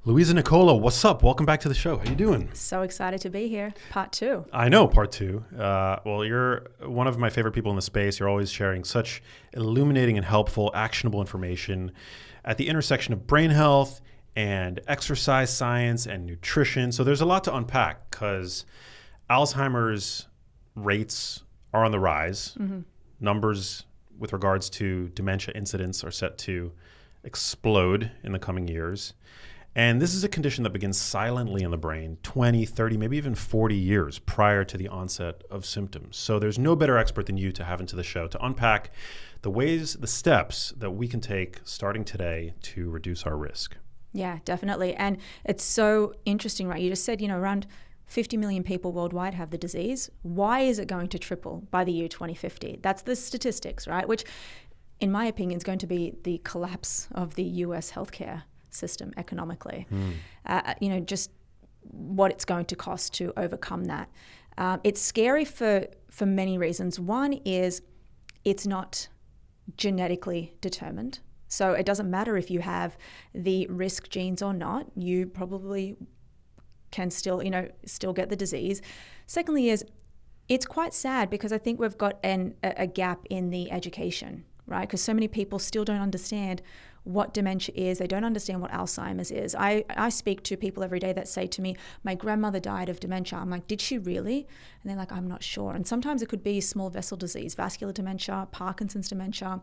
Louisa Nicola, what's up? Welcome back to the show. How you doing? So excited to be here. Part 2. I know, part 2. Well, you're one of my favorite people in the space. You're always sharing such illuminating and helpful, actionable information at the intersection of brain health and exercise science and nutrition. So there's a lot to unpack because Alzheimer's rates are on the rise. Mm-hmm. Numbers with regards to dementia incidents are set to explode in the coming years. And this is a condition that begins silently in the brain 20, 30, maybe even 40 years prior to the onset of symptoms. So there's no better expert than you to have into the show to unpack the steps that we can take starting today to reduce our risk. Yeah, definitely. And it's so interesting, right? You just said, around 50 million people worldwide have the disease. Why is it going to triple by the year 2050? That's the statistics, right? Which, in my opinion, is going to be the collapse of the US healthcare system economically. Just what it's going to cost to overcome that. It's scary for many reasons. One is it's not genetically determined. So it doesn't matter if you have the risk genes or not, you probably can still get the disease. Secondly is it's quite sad because I think we've got a gap in the education, right? Because so many people still don't understand what dementia is. They don't understand what Alzheimer's is. I speak to people every day that say to me, my grandmother died of dementia. I'm like, did she really? And they're like, I'm not sure. And sometimes it could be small vessel disease, vascular dementia, Parkinson's dementia.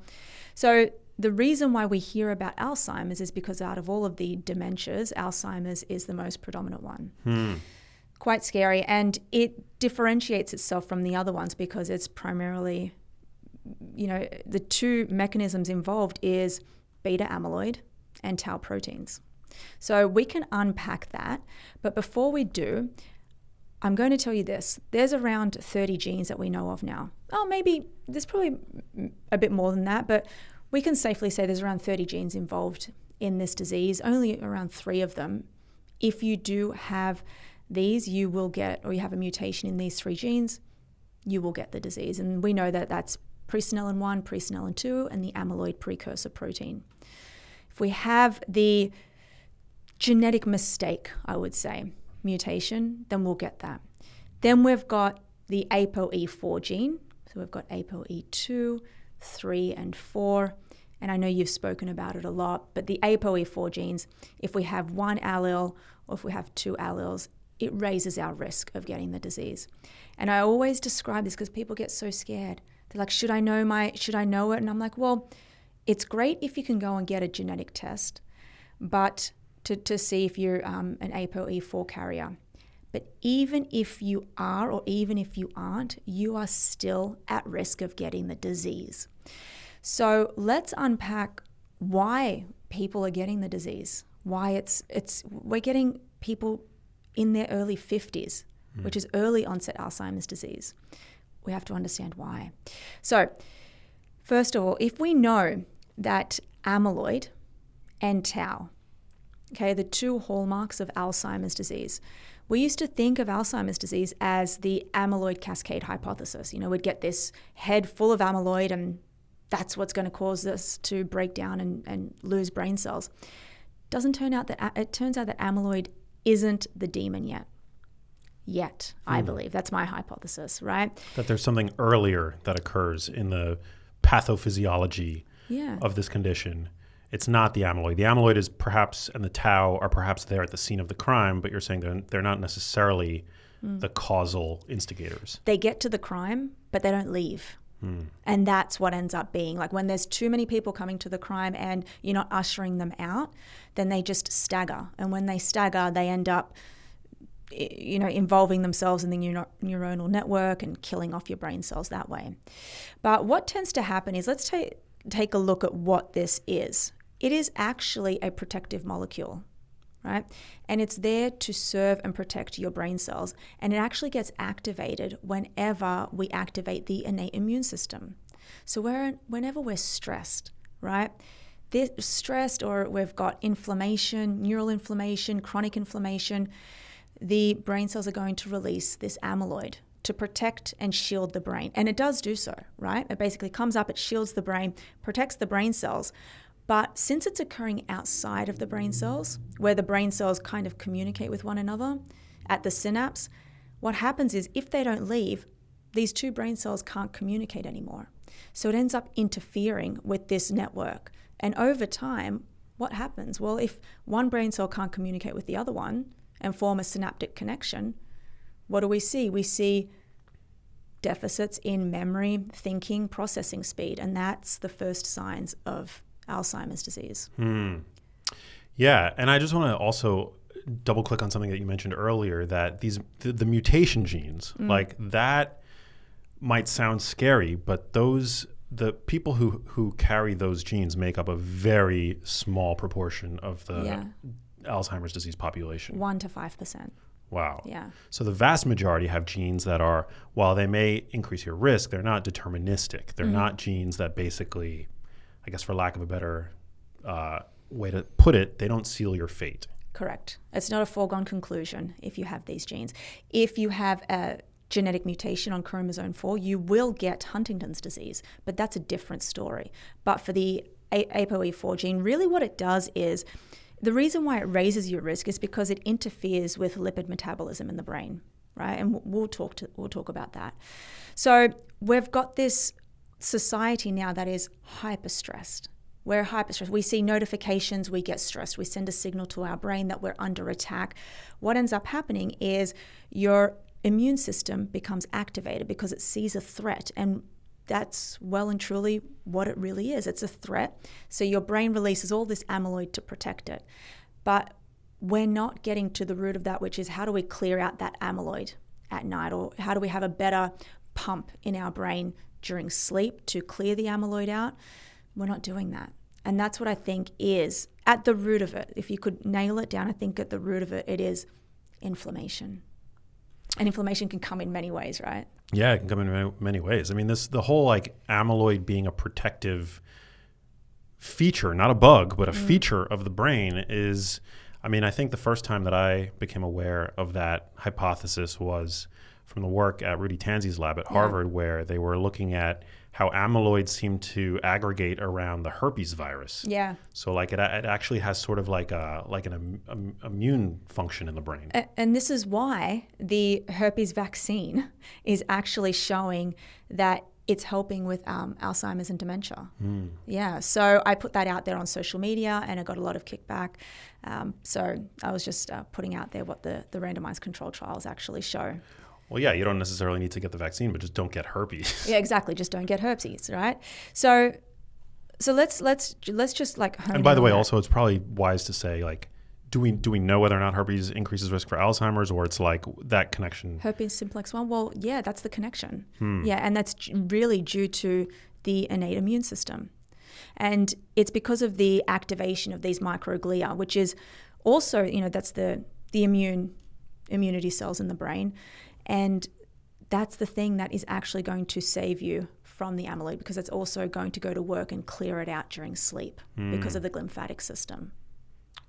So the reason why we hear about Alzheimer's is because out of all of the dementias, Alzheimer's is the most predominant one. Quite scary. And it differentiates itself from the other ones because it's primarily, the two mechanisms involved is beta amyloid and tau proteins. So we can unpack that. But before we do, I'm going to tell you this. There's around 30 genes that we know of now. Oh, maybe there's probably a bit more than that, but we can safely say there's around 30 genes involved in this disease, only around 3 of them. If you do have these, you will get, or you have a mutation in these 3 genes, you will get the disease. And we know that that's presenilin 1, presenilin 2, and the amyloid precursor protein. If we have the genetic mistake, I would say, mutation, then we'll get that. Then we've got the ApoE4 gene. So we've got ApoE2, 3, and 4. And I know you've spoken about it a lot, but the ApoE4 genes, if we have 1 allele or if we have 2 alleles, it raises our risk of getting the disease. And I always describe this because people get so scared. They're like, should I know it? And I'm like, well, it's great if you can go and get a genetic test, but to see if you're an ApoE4 carrier. But even if you are, or even if you aren't, you are still at risk of getting the disease. So let's unpack why people are getting the disease. Why we're getting people in their early 50s, which is early onset Alzheimer's disease. We have to understand why. So first of all, if we know that amyloid and tau, okay, the 2 hallmarks of Alzheimer's disease, we used to think of Alzheimer's disease as the amyloid cascade hypothesis. We'd get this head full of amyloid and that's what's going to cause us to break down and lose brain cells. It turns out that amyloid isn't the demon yet, I believe. That's my hypothesis, right? That there's something earlier that occurs in the pathophysiology of this condition. It's not the amyloid. The amyloid is perhaps, and the tau are perhaps there at the scene of the crime, but you're saying they're not necessarily the causal instigators. They get to the crime, but they don't leave. And that's what ends up being. Like when there's too many people coming to the crime and you're not ushering them out, then they just stagger. And when they stagger, they end up involving themselves in the neuronal network and killing off your brain cells that way. But what tends to happen is, let's take a look at what this is. It is actually a protective molecule, right? And it's there to serve and protect your brain cells. And it actually gets activated whenever we activate the innate immune system. So whenever we're stressed, right? Stressed, or we've got inflammation, neural inflammation, chronic inflammation, the brain cells are going to release this amyloid to protect and shield the brain. And it does do so, right? It basically comes up, it shields the brain, protects the brain cells. But since it's occurring outside of the brain cells, where the brain cells kind of communicate with one another at the synapse, what happens is if they don't leave, these two brain cells can't communicate anymore. So it ends up interfering with this network. And over time, what happens? Well, if one brain cell can't communicate with the other one and form a synaptic connection, what do we see? We see deficits in memory, thinking, processing speed, and that's the first signs of Alzheimer's disease. Yeah, and I just want to also double click on something that you mentioned earlier, that the mutation genes, like that might sound scary, but the people who carry those genes make up a very small proportion of the Alzheimer's disease population. 1 to 5%. Wow. Yeah. So the vast majority have genes that are, while they may increase your risk, they're not deterministic. They're not genes that basically, I guess for lack of a better way to put it, they don't seal your fate. Correct. It's not a foregone conclusion if you have these genes. If you have a genetic mutation on chromosome 4, you will get Huntington's disease, but that's a different story. But for the ApoE4 gene, really what it does is, the reason why it raises your risk is because it interferes with lipid metabolism in the brain, right? And we'll talk about that. So we've got this society now that is hyper-stressed. We're hyper-stressed. We see notifications, we get stressed. We send a signal to our brain that we're under attack. What ends up happening is your immune system becomes activated because it sees a threat, and that's well and truly what it really is. It's a threat. So your brain releases all this amyloid to protect it. But we're not getting to the root of that, which is how do we clear out that amyloid at night, or how do we have a better pump in our brain during sleep to clear the amyloid out? We're not doing that. And that's what I think is at the root of it. If you could nail it down, I think at the root of it, it is inflammation. And inflammation can come in many ways, right? Yeah, it can come in many ways. I mean, the whole like amyloid being a protective feature, not a bug, but a feature of the brain is, I mean, I think the first time that I became aware of that hypothesis was from the work at Rudy Tanzi's lab at Harvard, where they were looking at how amyloid seemed to aggregate around the herpes virus. Yeah. So like it actually has sort of like an immune function in the brain. And this is why the herpes vaccine is actually showing that it's helping with Alzheimer's and dementia. Yeah, so I put that out there on social media and I got a lot of kickback. So I was just putting out there what the randomized controlled trials actually show. Well, yeah, you don't necessarily need to get the vaccine, but just don't get herpes. Yeah, exactly. Just don't get herpes, right? So let's just like hone in. And by the way, that. also it's probably wise to say, like, do we know whether or not herpes increases risk for Alzheimer's, or it's like that connection? Herpes simplex 1. Well, yeah, that's the connection. Yeah, and that's really due to the innate immune system, and it's because of the activation of these microglia, which is also, that's the immunity cells in the brain. And that's the thing that is actually going to save you from the amyloid, because it's also going to go to work and clear it out during sleep because of the glymphatic system.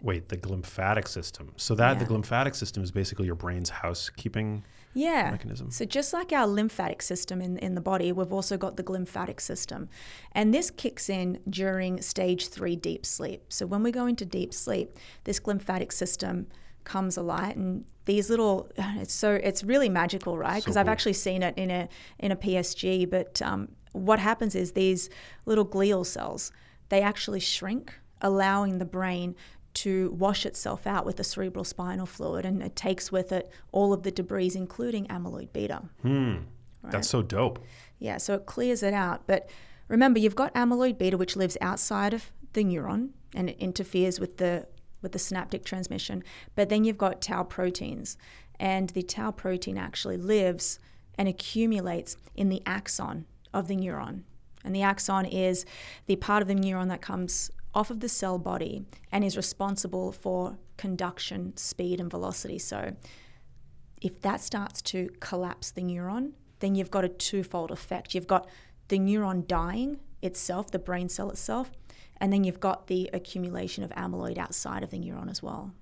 Wait, the glymphatic system. So the glymphatic system is basically your brain's housekeeping mechanism. So just like our lymphatic system in the body, we've also got the glymphatic system. And this kicks in during stage 3 deep sleep. So when we go into deep sleep, this glymphatic system comes alight, and these little, it's really magical, right? Because I've actually seen it in a PSG. But what happens is these little glial cells, they actually shrink, allowing the brain to wash itself out with the cerebral spinal fluid, and it takes with it all of the debris, including amyloid beta. Right? That's so dope. Yeah, so it clears it out. But remember, you've got amyloid beta, which lives outside of the neuron, and it interferes with the synaptic transmission. But then you've got tau proteins, and the tau protein actually lives and accumulates in the axon of the neuron. And the axon is the part of the neuron that comes off of the cell body and is responsible for conduction, speed, and velocity. So if that starts to collapse the neuron, then you've got a twofold effect. You've got the neuron dying itself, the brain cell itself, and then you've got the accumulation of amyloid outside of the neuron as well.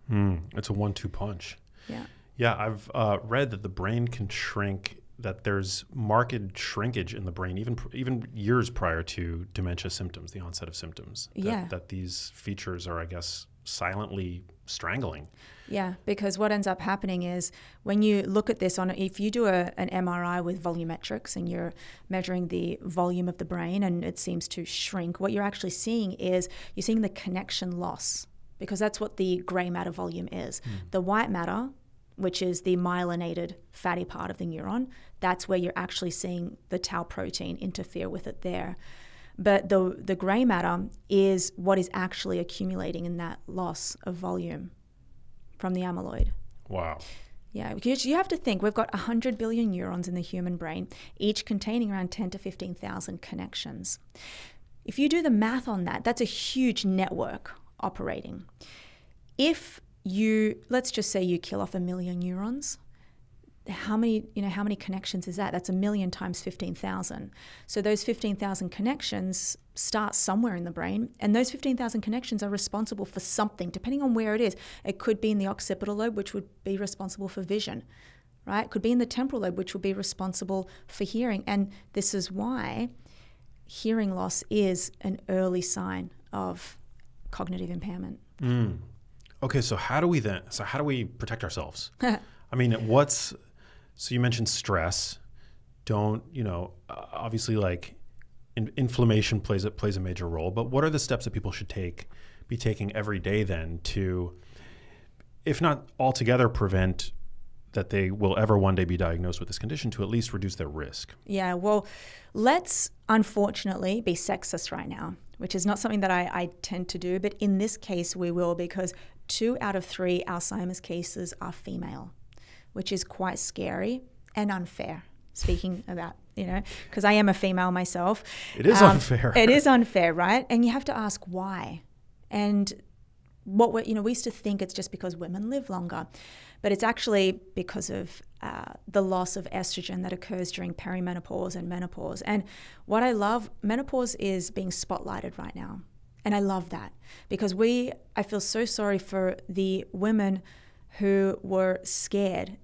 It's a 1-2 punch. Yeah. Yeah, I've read that the brain can shrink that there's marked shrinkage in the brain, even years prior to dementia symptoms, the onset of symptoms. That these features are, I guess, silently strangling. Yeah, because what ends up happening is when you look at this if you do an MRI with volumetrics and you're measuring the volume of the brain and it seems to shrink, what you're actually seeing is you're seeing the connection loss, because that's what the gray matter volume is. The white matter, which is the myelinated fatty part of the neuron, that's where you're actually seeing the tau protein interfere with it there. But the gray matter is what is actually accumulating in that loss of volume from the amyloid. Wow. Yeah, because you have to think, we've got 100 billion neurons in the human brain, each containing around 10 to 15,000 connections. If you do the math on that, that's a huge network operating. Let's just say you kill off 1 million neurons, how many connections is that? That's 1 million times 15,000. So those 15,000 connections start somewhere in the brain, and those 15,000 connections are responsible for something, depending on where it is. It could be in the occipital lobe, which would be responsible for vision, right? It could be in the temporal lobe, which would be responsible for hearing. And this is why hearing loss is an early sign of cognitive impairment. Okay, so how do we protect ourselves? I mean, so you mentioned stress. Obviously, like inflammation plays a major role, but what are the steps that people should be taking every day then to, if not altogether prevent that they will ever one day be diagnosed with this condition, to at least reduce their risk? Yeah, well, let's unfortunately be sexist right now, which is not something that I tend to do, but in this case we will, because 2 out of 3 Alzheimer's cases are female, which is quite scary and unfair. Speaking about, because I am a female myself. It is unfair. It is unfair, right? And you have to ask why. And we used to think it's just because women live longer, but it's actually because of the loss of estrogen that occurs during perimenopause and menopause. And what I love, menopause is being spotlighted right now. And I love that, because I feel so sorry for the women who were scared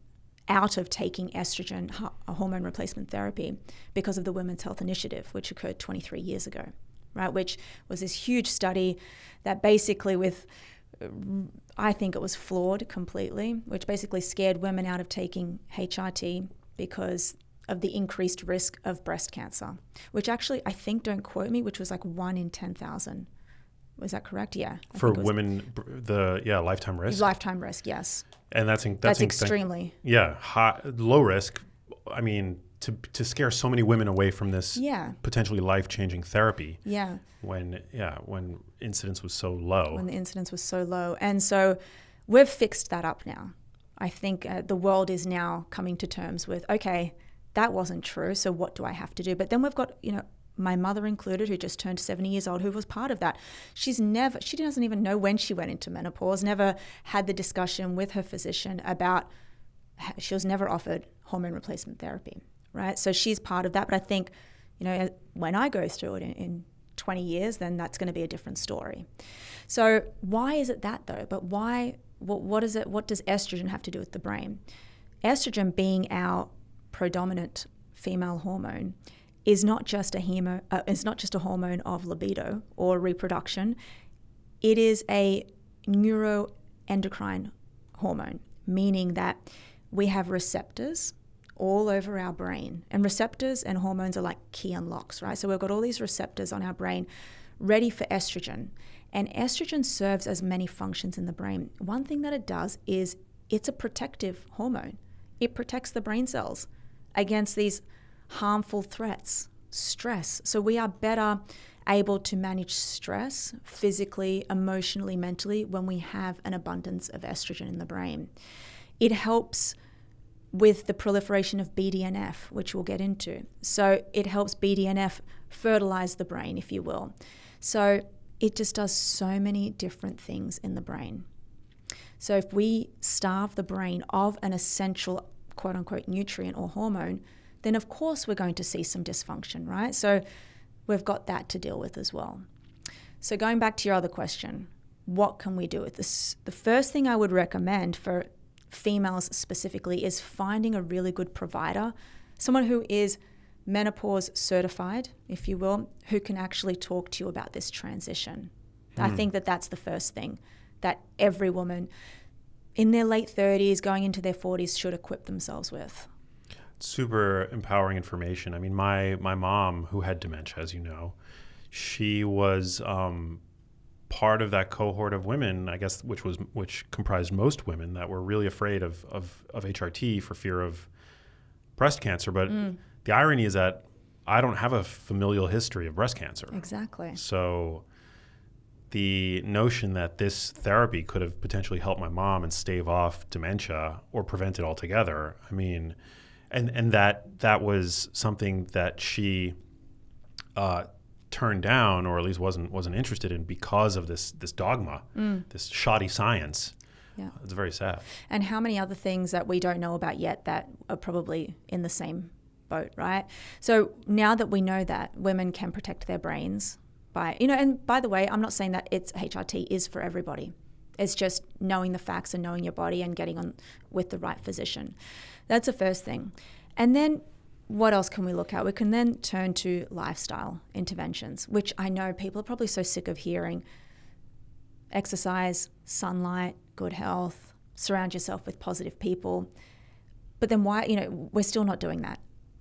out of taking estrogen, hormone replacement therapy, because of the Women's Health Initiative, which occurred 23 years ago, right? Which was this huge study that basically I think it was flawed completely, which basically scared women out of taking HRT because of the increased risk of breast cancer, which actually, I think, don't quote me, which was like 1 in 10,000. Was that correct? Yeah. For women, lifetime risk? Lifetime risk, yes. And that's extremely. Low risk. I mean, to scare so many women away from this potentially life-changing therapy. Yeah. When incidence was so low. When the incidence was so low. And so we've fixed that up now. I think the world is now coming to terms with, okay, that wasn't true, so what do I have to do? But then we've got, my mother included, who just turned 70 years old, who was part of that. She doesn't even know when she went into menopause, never had the discussion with her physician about, she was never offered hormone replacement therapy, right? So she's part of that. But I think, when I go through it in 20 years, then that's going to be a different story. So why is it that though? But why, what is it? What does estrogen have to do with the brain? Estrogen, being our predominant female hormone, is not just a hormone of libido or reproduction. It is a neuroendocrine hormone, meaning that we have receptors all over our brain. And receptors and hormones are like key unlocks, right? So we've got all these receptors on our brain ready for estrogen. And estrogen serves as many functions in the brain. One thing that it does is it's a protective hormone. It protects the brain cells against these harmful threats, stress. So we are better able to manage stress physically, emotionally, mentally when we have an abundance of estrogen in the brain. It helps with the proliferation of BDNF, which we'll get into. So it helps BDNF fertilize the brain, if you will. So it just does so many different things in the brain. So if we starve the brain of an essential, quote unquote, nutrient or hormone, then of course we're going to see some dysfunction, right? So we've got that to deal with as well. So going back to your other question, what can we do with this? The first thing I would recommend for females specifically is finding a really good provider someone who is menopause certified, if you will, who can actually talk to you about this transition. I think that that's the first thing that every woman in their late 30s, going into their 40s should equip themselves with. Super empowering information. I mean, my mom, who had dementia, as you know, she was part of that cohort of women, I guess, which comprised most women that were really afraid of HRT for fear of breast cancer. But the irony is that I don't have a familial history of breast cancer. Exactly. So the notion that this therapy could have potentially helped my mom and stave off dementia or prevent it altogether, I mean, and that was something that she turned down, or at least wasn't interested in, because of this dogma, this shoddy science. Yeah. It's very sad. And how many other things that we don't know about yet that are probably in the same boat, right? So now that we know that women can protect their brains by, and by the way, I'm not saying that it's HRT is for everybody. It's just knowing the facts and knowing your body and getting on with the right physician. That's the first thing. And then what else can we look at? We can then turn to lifestyle interventions, which I know people are probably so sick of hearing. Exercise, sunlight, good health, surround yourself with positive people. But then why, we're still not doing that.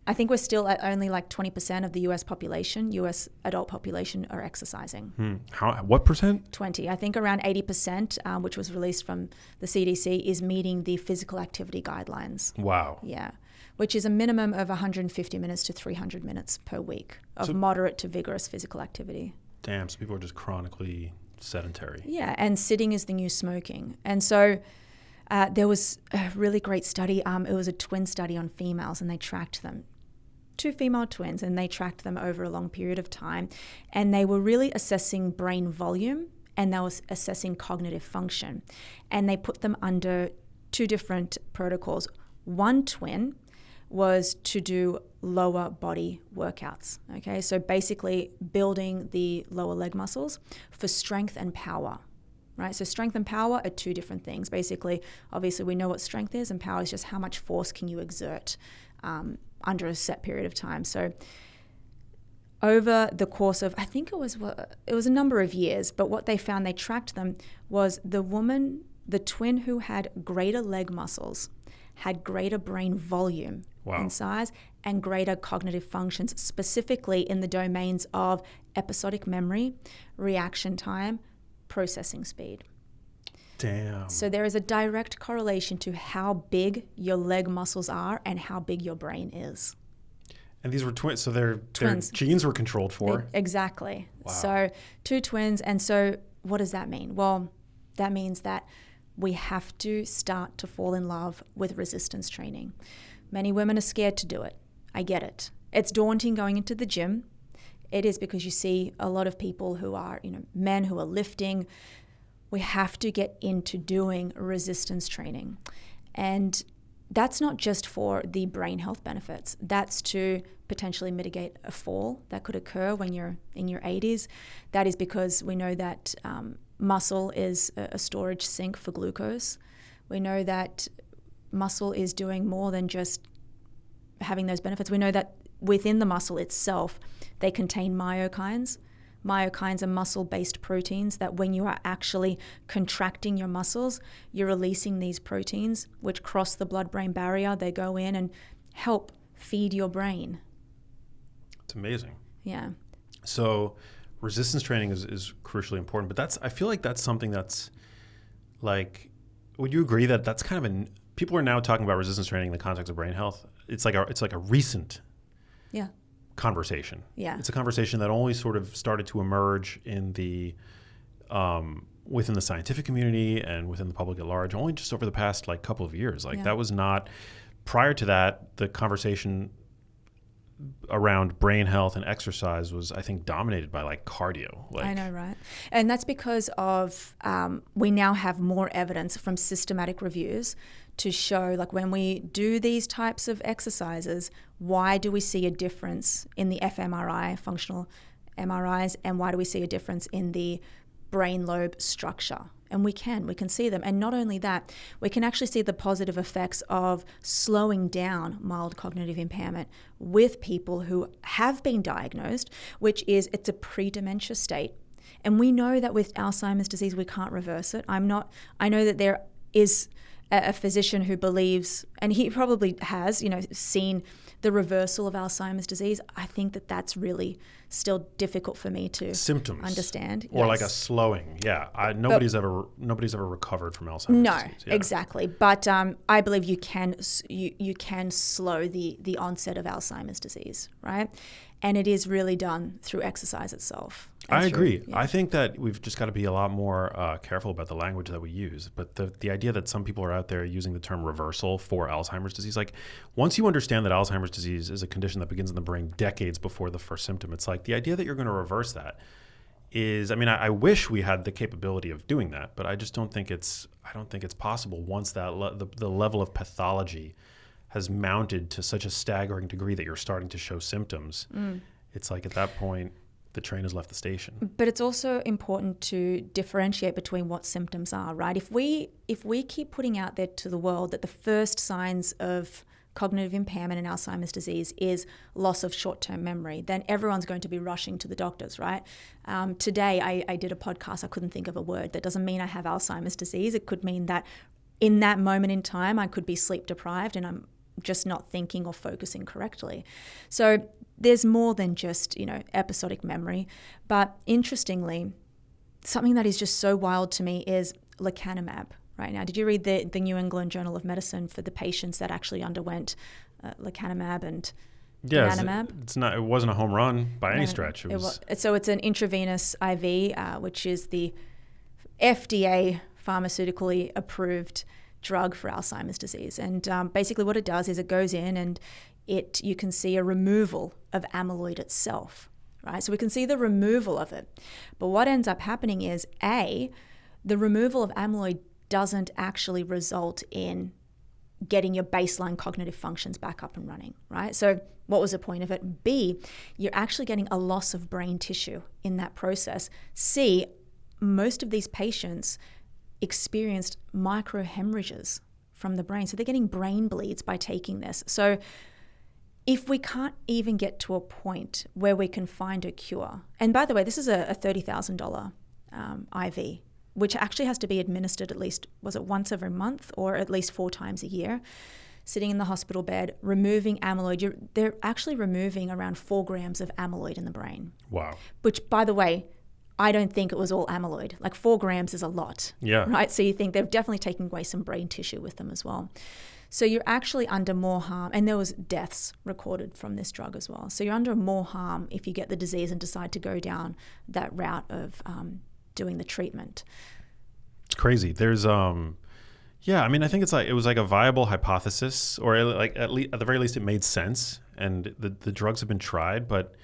I think we're still at only like 20% of the US adult population are exercising. What percent? 20. I think around 80%, which was released from the CDC, is meeting the physical activity guidelines. Wow. Yeah. Which is a minimum of 150 minutes to 300 minutes per week of moderate to vigorous physical activity. Damn, so people are just chronically sedentary. Yeah, and sitting is the new smoking. And so there was a really great study. It was a twin study on females, and they tracked them. 2 female twins, and they tracked them over a long period of time. And they were really assessing brain volume, and they were assessing cognitive function. And they put them under 2 different protocols. One twin was to do lower body workouts, okay? So basically building the lower leg muscles for strength and power, right? So strength and power are 2 different things. Basically, obviously we know what strength is, and power is just how much force can you exert under a set period of time. So over the course of, I think it was a number of years, but what they found, they tracked them, was the twin who had greater leg muscles had greater brain volume and size and greater cognitive functions, specifically in the domains of episodic memory, reaction time, processing speed. Damn. So there is a direct correlation to how big your leg muscles are and how big your brain is. And these were twins, so their Twins. genes were controlled for. Exactly. Wow. So 2 twins. And so what does that mean? Well, that means that we have to start to fall in love with resistance training. Many women are scared to do it. I get it. It's daunting going into the gym. It is, because you see a lot of people who are, men who are lifting. We have to get into doing resistance training. And that's not just for the brain health benefits. That's to potentially mitigate a fall that could occur when you're in your 80s. That is because we know that muscle is a storage sink for glucose. We know that muscle is doing more than just having those benefits. We know that within the muscle itself, they contain myokines. Myokines are muscle-based proteins that when you are actually contracting your muscles, you're releasing these proteins which cross the blood-brain barrier. They go in and help feed your brain. It's amazing. Yeah. So resistance training is crucially important, but I feel like that's something that's like, would you agree that that's kind of people are now talking about resistance training in the context of brain health? It's like a recent conversation. Yeah. It's a conversation that only sort of started to emerge in the within the scientific community and within the public at large only just over the past couple of years. That was not, prior to that, the conversation around brain health and exercise was, I think, dominated by cardio. I know, right? And that's because of we now have more evidence from systematic reviews to show, when we do these types of exercises, why do we see a difference in the fMRI, functional MRIs, and why do we see a difference in the brain lobe structure? And we can see them. And not only that, we can actually see the positive effects of slowing down mild cognitive impairment with people who have been diagnosed, which is it's a pre-dementia state. And we know that with Alzheimer's disease, we can't reverse it. I know that there is a physician who believes, and he probably has, seen the reversal of Alzheimer's disease. I think that that's really still difficult for me to symptoms understand. Or like a slowing. Yeah, nobody's ever recovered from Alzheimer's disease. Yeah. Exactly. But I believe you can slow the onset of Alzheimer's disease, right? And it is really done through exercise itself. I agree. Yeah. I think that we've just got to be a lot more careful about the language that we use. But the idea that some people are out there using the term reversal for Alzheimer's disease, like once you understand that Alzheimer's disease is a condition that begins in the brain decades before the first symptom, it's like the idea that you're going to reverse that is, I wish we had the capability of doing that, but I just don't think it's possible once that the level of pathology has mounted to such a staggering degree that you're starting to show symptoms. It's like at that point, the train has left the station. But it's also important to differentiate between what symptoms are, right? If we keep putting out there to the world that the first signs of cognitive impairment in Alzheimer's disease is loss of short-term memory, then everyone's going to be rushing to the doctors, right? Today, I did a podcast. I couldn't think of a word. That doesn't mean I have Alzheimer's disease. It could mean that in that moment in time, I could be sleep deprived and I'm just not thinking or focusing correctly. So there's more than just, episodic memory. But interestingly, something that is just so wild to me is lecanemab. Right now, did you read the New England Journal of Medicine for the patients that actually underwent lecanemab and donanemab? It wasn't a home run by any stretch. So it's an intravenous IV, which is the FDA pharmaceutically approved drug for Alzheimer's disease. And basically what it does is it goes in and you can see a removal of amyloid itself, right? So we can see the removal of it. But what ends up happening is, the removal of amyloid doesn't actually result in getting your baseline cognitive functions back up and running, right? So what was the point of it? B, you're actually getting a loss of brain tissue in that process. C, most of these patients experienced microhemorrhages from the brain. So they're getting brain bleeds by taking this. So if we can't even get to a point where we can find a cure, and by the way, this is a $30,000 IV, which actually has to be administered at least, was it once every month or at least 4 times a year, sitting in the hospital bed, removing amyloid. They're actually removing around 4 grams of amyloid in the brain. Wow. Which, by the way, I don't think it was all amyloid. Like 4 grams is a lot. Yeah. Right? So you think they're definitely taking away some brain tissue with them as well. So you're actually under more harm, and there was deaths recorded from this drug as well. So you're under more harm if you get the disease and decide to go down that route of doing the treatment. It's crazy. There's I think it was like a viable hypothesis, or like at the very least it made sense, and the drugs have been tried, but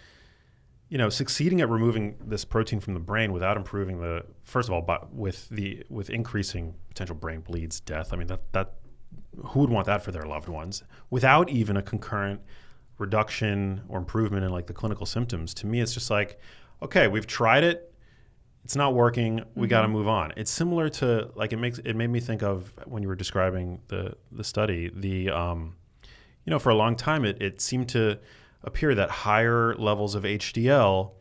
succeeding at removing this protein from the brain without improving first of all, with increasing potential brain bleeds, death. I mean, that who would want that for their loved ones without even a concurrent reduction or improvement in like the clinical symptoms? To me, it's just like, okay, we've tried it. It's not working. We got to move on. It's similar to like it made me think of when you were describing the study. For a long time it seemed to appear that higher levels of HDL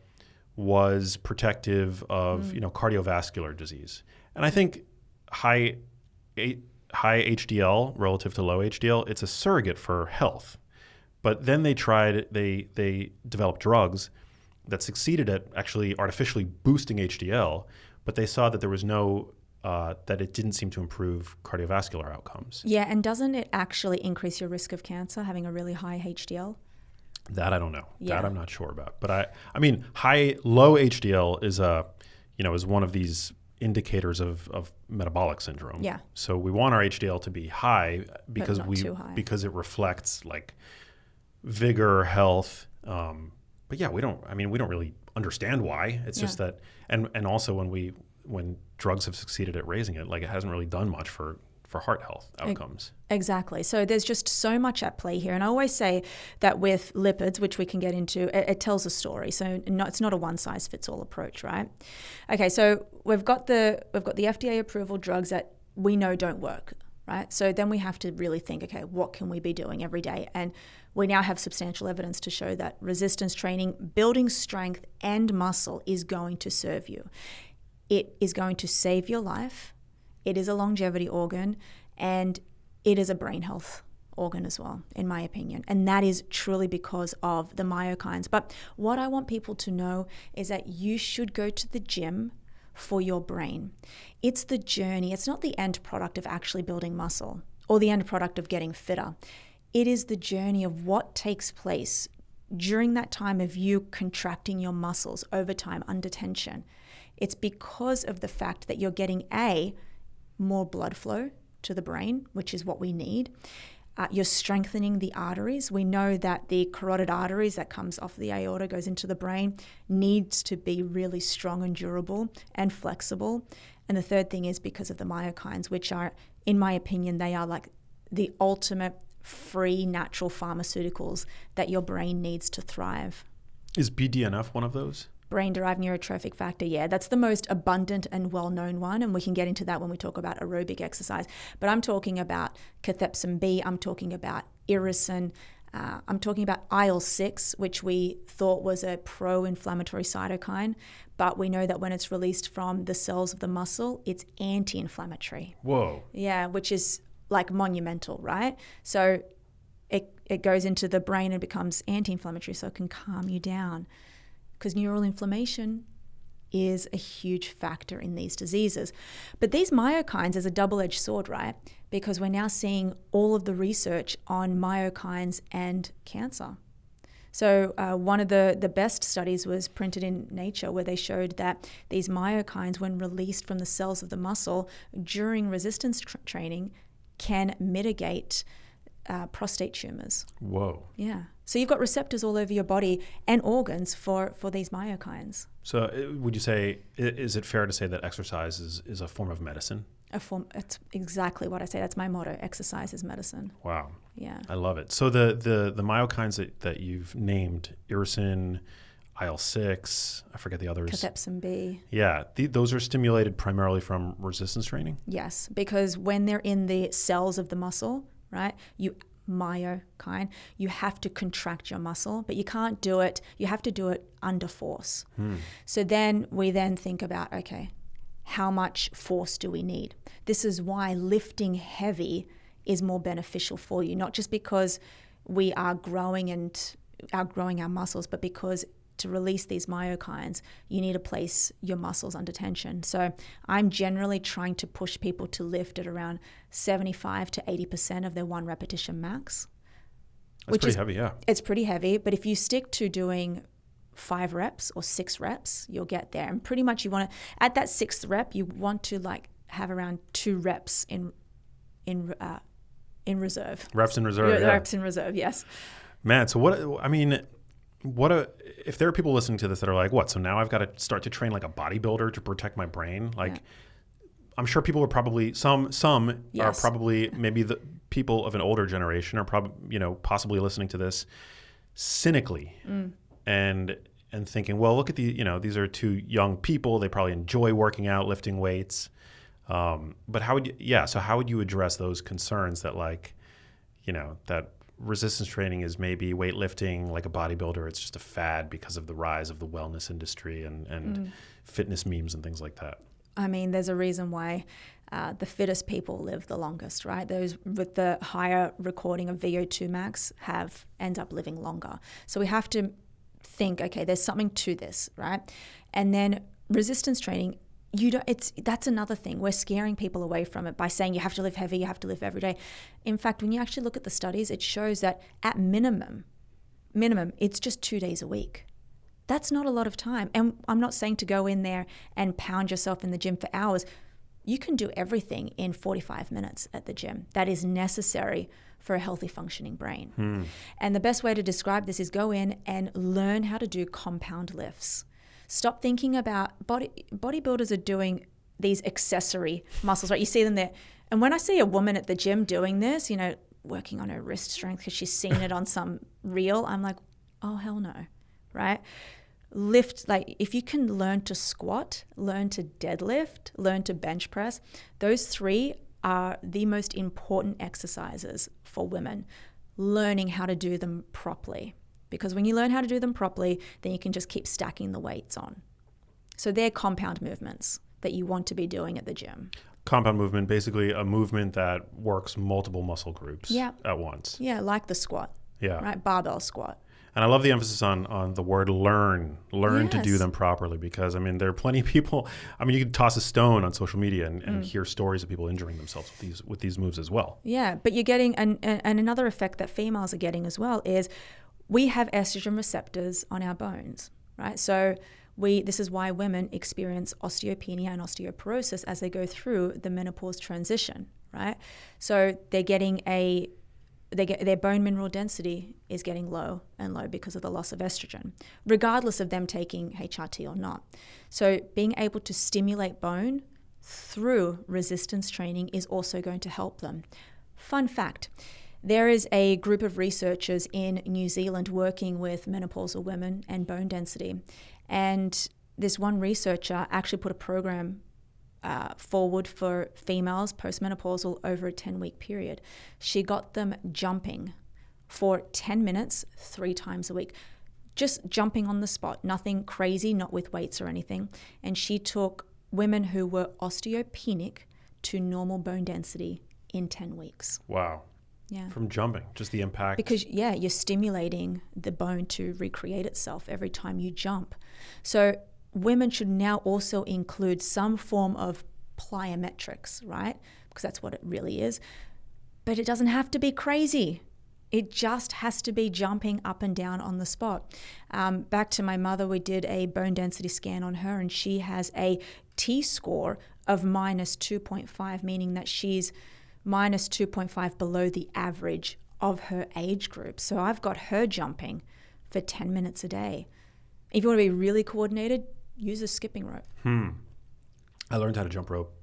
was protective of cardiovascular disease, and I think high HDL relative to low HDL, it's a surrogate for health. But then they developed drugs that succeeded at actually artificially boosting HDL, but they saw that there was that it didn't seem to improve cardiovascular outcomes. Yeah, and doesn't it actually increase your risk of cancer, having a really high HDL? That I don't know. Yeah. That I'm not sure about. But low HDL is one of these indicators of metabolic syndrome. Yeah. So we want our HDL to be high because too high. Because it reflects like vigor, health. But yeah, we don't really understand why. It's just that, and also when drugs have succeeded at raising it, like it hasn't really done much for for heart health outcomes. Exactly. So there's just so much at play here. And I always say that with lipids, which we can get into, it tells a story. So it's not a one-size-fits-all approach, right? Okay, so we've got the FDA approval drugs that we know don't work, right? So then we have to really think, okay, what can we be doing every day? And we now have substantial evidence to show that resistance training, building strength and muscle is going to serve you. It is going to save your life. It is a longevity organ, and it is a brain health organ as well, in my opinion. And that is truly because of the myokines. But what I want people to know is that you should go to the gym for your brain. It's the journey. It's not the end product of actually building muscle or the end product of getting fitter. It is the journey of what takes place during that time of you contracting your muscles over time under tension. It's because of the fact that you're getting more blood flow to the brain, which is what we need. You're strengthening the arteries. We know that the carotid arteries that comes off the aorta goes into the brain needs to be really strong and durable and flexible. And the third thing is because of the myokines, which are, in my opinion, they are like the ultimate free natural pharmaceuticals that your brain needs to thrive. Is BDNF one of those? Brain-derived neurotrophic factor, yeah, that's the most abundant and well-known one, and we can get into that when we talk about aerobic exercise. But I'm talking about cathepsin B, I'm talking about irisin, I'm talking about IL-6, which we thought was a pro-inflammatory cytokine, but we know that when it's released from the cells of the muscle, it's anti-inflammatory. Whoa. Yeah, which is like monumental, right? So it goes into the brain and becomes anti-inflammatory, so it can calm you down. Because neural inflammation is a huge factor in these diseases. But these myokines is a double-edged sword, right? Because we're now seeing all of the research on myokines and cancer. So one of the best studies was printed in Nature, where they showed that these myokines, when released from the cells of the muscle during resistance training, can mitigate prostate tumors. Whoa. Yeah. So you've got receptors all over your body and organs for these myokines. So would you say, is it fair to say that exercise is a form of medicine? That's exactly what I say. That's my motto. Exercise is medicine. Wow. Yeah. I love it. So the myokines that you've named, irisin, IL-6, I forget the others. Cathepsin B. Yeah. Those are stimulated primarily from resistance training? Yes, because when they're in the cells of the muscle, right, myokine, you have to contract your muscle, but you can't do it. You have to do it under force. So then we think about, okay, how much force do we need? This is why lifting heavy is more beneficial for you, not just because we are growing and outgrowing our muscles, but because to release these myokines, you need to place your muscles under tension. So I'm generally trying to push people to lift at around 75 to 80% of their one repetition max. That's pretty heavy, yeah. It's pretty heavy, but if you stick to doing 5 reps or 6 reps, you'll get there. And pretty much you want to, at that 6th rep, you want to like have around 2 reps in reserve. Reps in reserve, yeah. Reps in reserve, yes. Man, so if there are people listening to this that are like, what, so now I've got to start to train like a bodybuilder to protect my brain? Like, yeah. I'm sure people are probably, some yes. are probably, maybe the people of an older generation are probably, possibly listening to this cynically and thinking, well, look at these are 2 young people. They probably enjoy working out, lifting weights. But how would you address those concerns that that resistance training is maybe weightlifting like a bodybuilder? It's just a fad because of the rise of the wellness industry and fitness memes and things like that. I mean, there's a reason why the fittest people live the longest, right? Those with the higher recording of VO2 max end up living longer. So we have to think, okay, there's something to this, right? And then resistance training, that's another thing. We're scaring people away from it by saying you have to lift heavy, you have to lift every day. In fact, when you actually look at the studies, it shows that at minimum, it's just 2 days a week. That's not a lot of time. And I'm not saying to go in there and pound yourself in the gym for hours. You can do everything in 45 minutes at the gym. That is necessary for a healthy functioning brain. And the best way to describe this is go in and learn how to do compound lifts. Stop thinking about bodybuilders are doing these accessory muscles, right? You see them there. And when I see a woman at the gym doing this, you know, working on her wrist strength because she's seen it on some reel, I'm like, oh, hell no, right? Lift, like if you can learn to squat, learn to deadlift, learn to bench press, those 3 are the most important exercises for women, learning how to do them properly. Because when you learn how to do them properly, then you can just keep stacking the weights on. So they're compound movements that you want to be doing at the gym. Compound movement, basically a movement that works multiple muscle groups at once. Yeah, like the squat. Yeah. Right, barbell squat. And I love the emphasis on the word learn to do them properly, because, I mean, there are plenty of people. I mean, you could toss a stone on social media and hear stories of people injuring themselves with these moves as well. Yeah, but you're getting, and another effect that females are getting as well is we have estrogen receptors on our bones, right? So this is why women experience osteopenia and osteoporosis as they go through the menopause transition, right? So they're getting their bone mineral density is getting low and low because of the loss of estrogen, regardless of them taking HRT or not. So being able to stimulate bone through resistance training is also going to help them. Fun fact, there is a group of researchers in New Zealand working with menopausal women and bone density. And this one researcher actually put a program forward for females postmenopausal over a 10-week period. She got them jumping for 10 minutes 3 times a week, just jumping on the spot, nothing crazy, not with weights or anything. And she took women who were osteopenic to normal bone density in 10 weeks. Wow. Yeah. From jumping, just the impact. Because, you're stimulating the bone to recreate itself every time you jump. So women should now also include some form of plyometrics, right? Because that's what it really is. But it doesn't have to be crazy. It just has to be jumping up and down on the spot. Back to my mother, we did a bone density scan on her, and she has a T-score of minus 2.5, meaning that she's minus 2.5 below the average of her age group. So I've got her jumping for 10 minutes a day. If you want to be really coordinated, use a skipping rope. I learned how to jump rope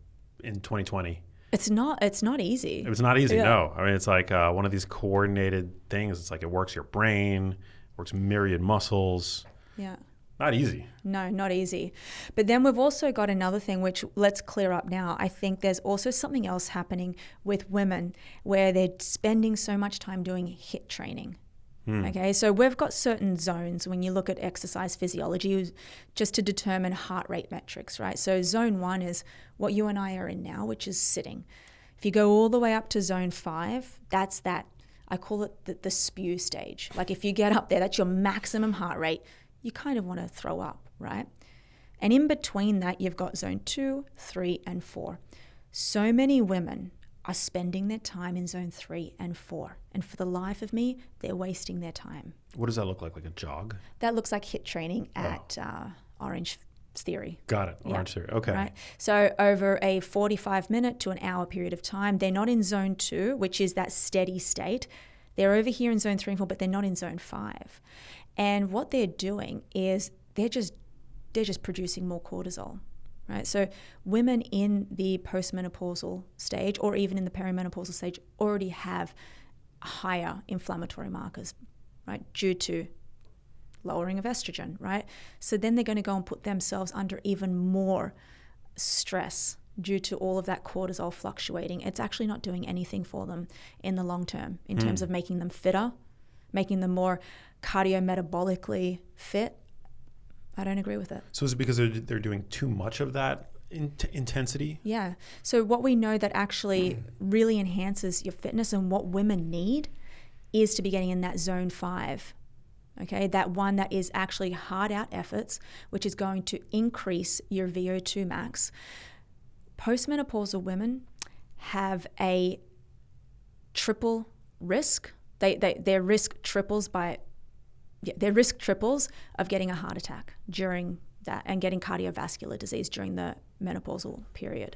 in 2020. It's not easy. It was not easy, no. I mean, it's like one of these coordinated things. It's like it works your brain, works myriad muscles. Yeah. Not easy. No, not easy. But then we've also got another thing, which let's clear up now. I think there's also something else happening with women where they're spending so much time doing HIIT training. Okay, so we've got certain zones when you look at exercise physiology just to determine heart rate metrics, right? So zone 1 is what you and I are in now, which is sitting. If you go all the way up to zone 5, that's that, I call it the spew stage. Like if you get up there, that's your maximum heart rate, you kind of want to throw up, right? And in between that, you've got zone 2, 3, and 4. So many women are spending their time in zone 3 and 4. And for the life of me, they're wasting their time. What does that look like a jog? That looks like HIIT training at Orange Theory. Got it, Orange Theory, okay. Right? So over a 45-minute to an hour period of time, they're not in zone 2, which is that steady state. They're over here in zone 3 and 4, but they're not in zone 5. And what they're doing is they're just producing more cortisol. Right? So women in the postmenopausal stage or even in the perimenopausal stage already have higher inflammatory markers, right, due to lowering of estrogen, right? So then they're going to go and put themselves under even more stress due to all of that cortisol fluctuating. It's actually not doing anything for them in the long term in terms of making them fitter, making them more cardiometabolically fit. I don't agree with it. So is it because they're doing too much of that intensity? Yeah. So what we know that actually really enhances your fitness and what women need is to be getting in that zone 5. Okay, that one that is actually hard out efforts, which is going to increase your VO2 max. Postmenopausal women have a triple risk. Their risk triples of getting a heart attack during that and getting cardiovascular disease during the menopausal period.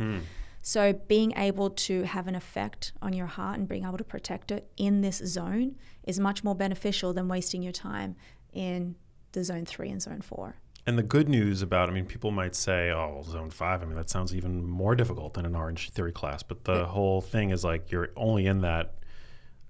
So being able to have an effect on your heart and being able to protect it in this zone is much more beneficial than wasting your time in the zone 3 and zone 4. And the good news about, I mean, people might say, oh, well, zone 5, I mean, that sounds even more difficult than an Orange Theory class. But the whole thing is like you're only in that,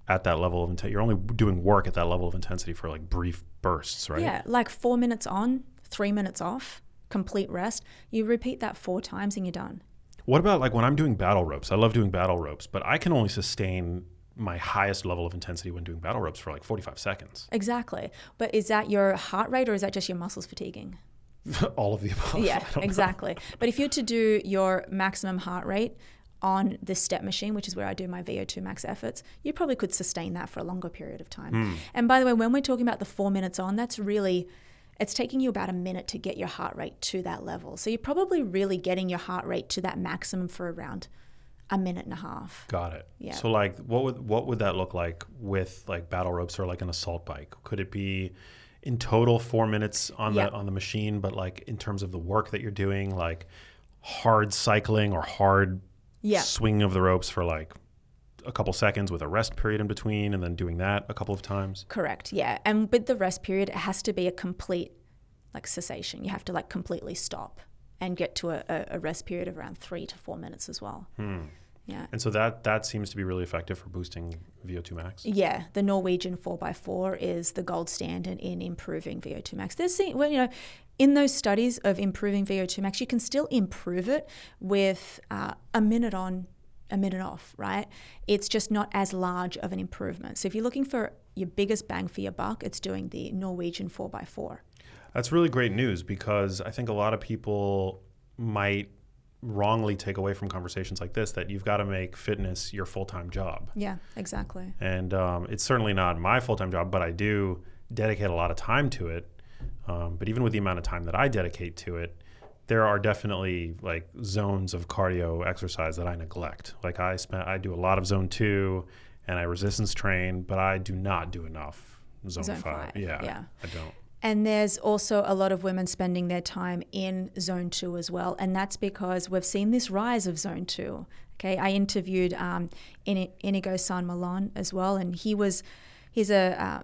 at that level of intensity, you're only doing work at that level of intensity for like brief bursts, right? Yeah, like 4 minutes on, 3 minutes off, complete rest. You repeat that 4 times and you're done. What about like when I'm doing battle ropes? I love doing battle ropes, but I can only sustain my highest level of intensity when doing battle ropes for like 45 seconds. Exactly. But is that your heart rate or is that just your muscles fatiguing? All of the above. Yeah, exactly. But if you're to do your maximum heart rate on the step machine, which is where I do my VO2 max efforts, you probably could sustain that for a longer period of time. And by the way, when we're talking about the 4 minutes on, that's really, it's taking you about a minute to get your heart rate to that level. So you're probably really getting your heart rate to that maximum for around a minute and a half. Got it. Yeah. So like what would that look like with like battle ropes or like an assault bike? Could it be in total 4 minutes on the machine, but like in terms of the work that you're doing, like hard cycling or hard swinging of the ropes for like a couple seconds with a rest period in between and then doing that a couple of times? Correct. Yeah. And with the rest period, it has to be a complete like cessation. You have to like completely stop and get to a rest period of around 3 to 4 minutes as well. Yeah. And so that seems to be really effective for boosting VO2 max? Yeah. The Norwegian 4x4 is the gold standard in improving VO2 max. There's, well, you know, in those studies of improving VO2 max, you can still improve it with a minute on, a minute off, right? It's just not as large of an improvement. So if you're looking for your biggest bang for your buck, it's doing the Norwegian 4x4. That's really great news because I think a lot of people might wrongly take away from conversations like this that you've got to make fitness your full-time job. Yeah, exactly. And it's certainly not my full-time job, but I do dedicate a lot of time to it. But even with the amount of time that I dedicate to it, there are definitely like zones of cardio exercise that I neglect. Like I do a lot of zone 2 and I resistance train, but I do not do enough zone 5. Yeah, I don't. And there's also a lot of women spending their time in zone 2 as well. And that's because we've seen this rise of zone 2. Okay, I interviewed Inigo San Millan as well. And he's a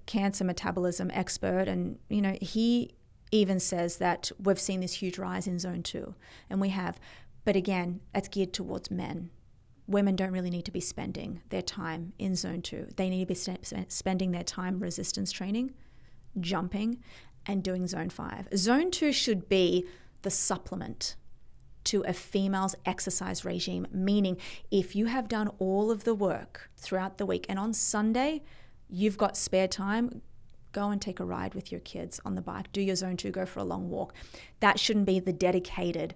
cancer metabolism expert. And, you know, he even says that we've seen this huge rise in zone 2. And we have. But again, that's geared towards men. Women don't really need to be spending their time in zone 2. They need to be spending their time resistance training, jumping, and doing zone 5. Zone 2 should be the supplement to a female's exercise regime, meaning if you have done all of the work throughout the week and on Sunday you've got spare time, go and take a ride with your kids on the bike, do your zone 2, go for a long walk. That shouldn't be the dedicated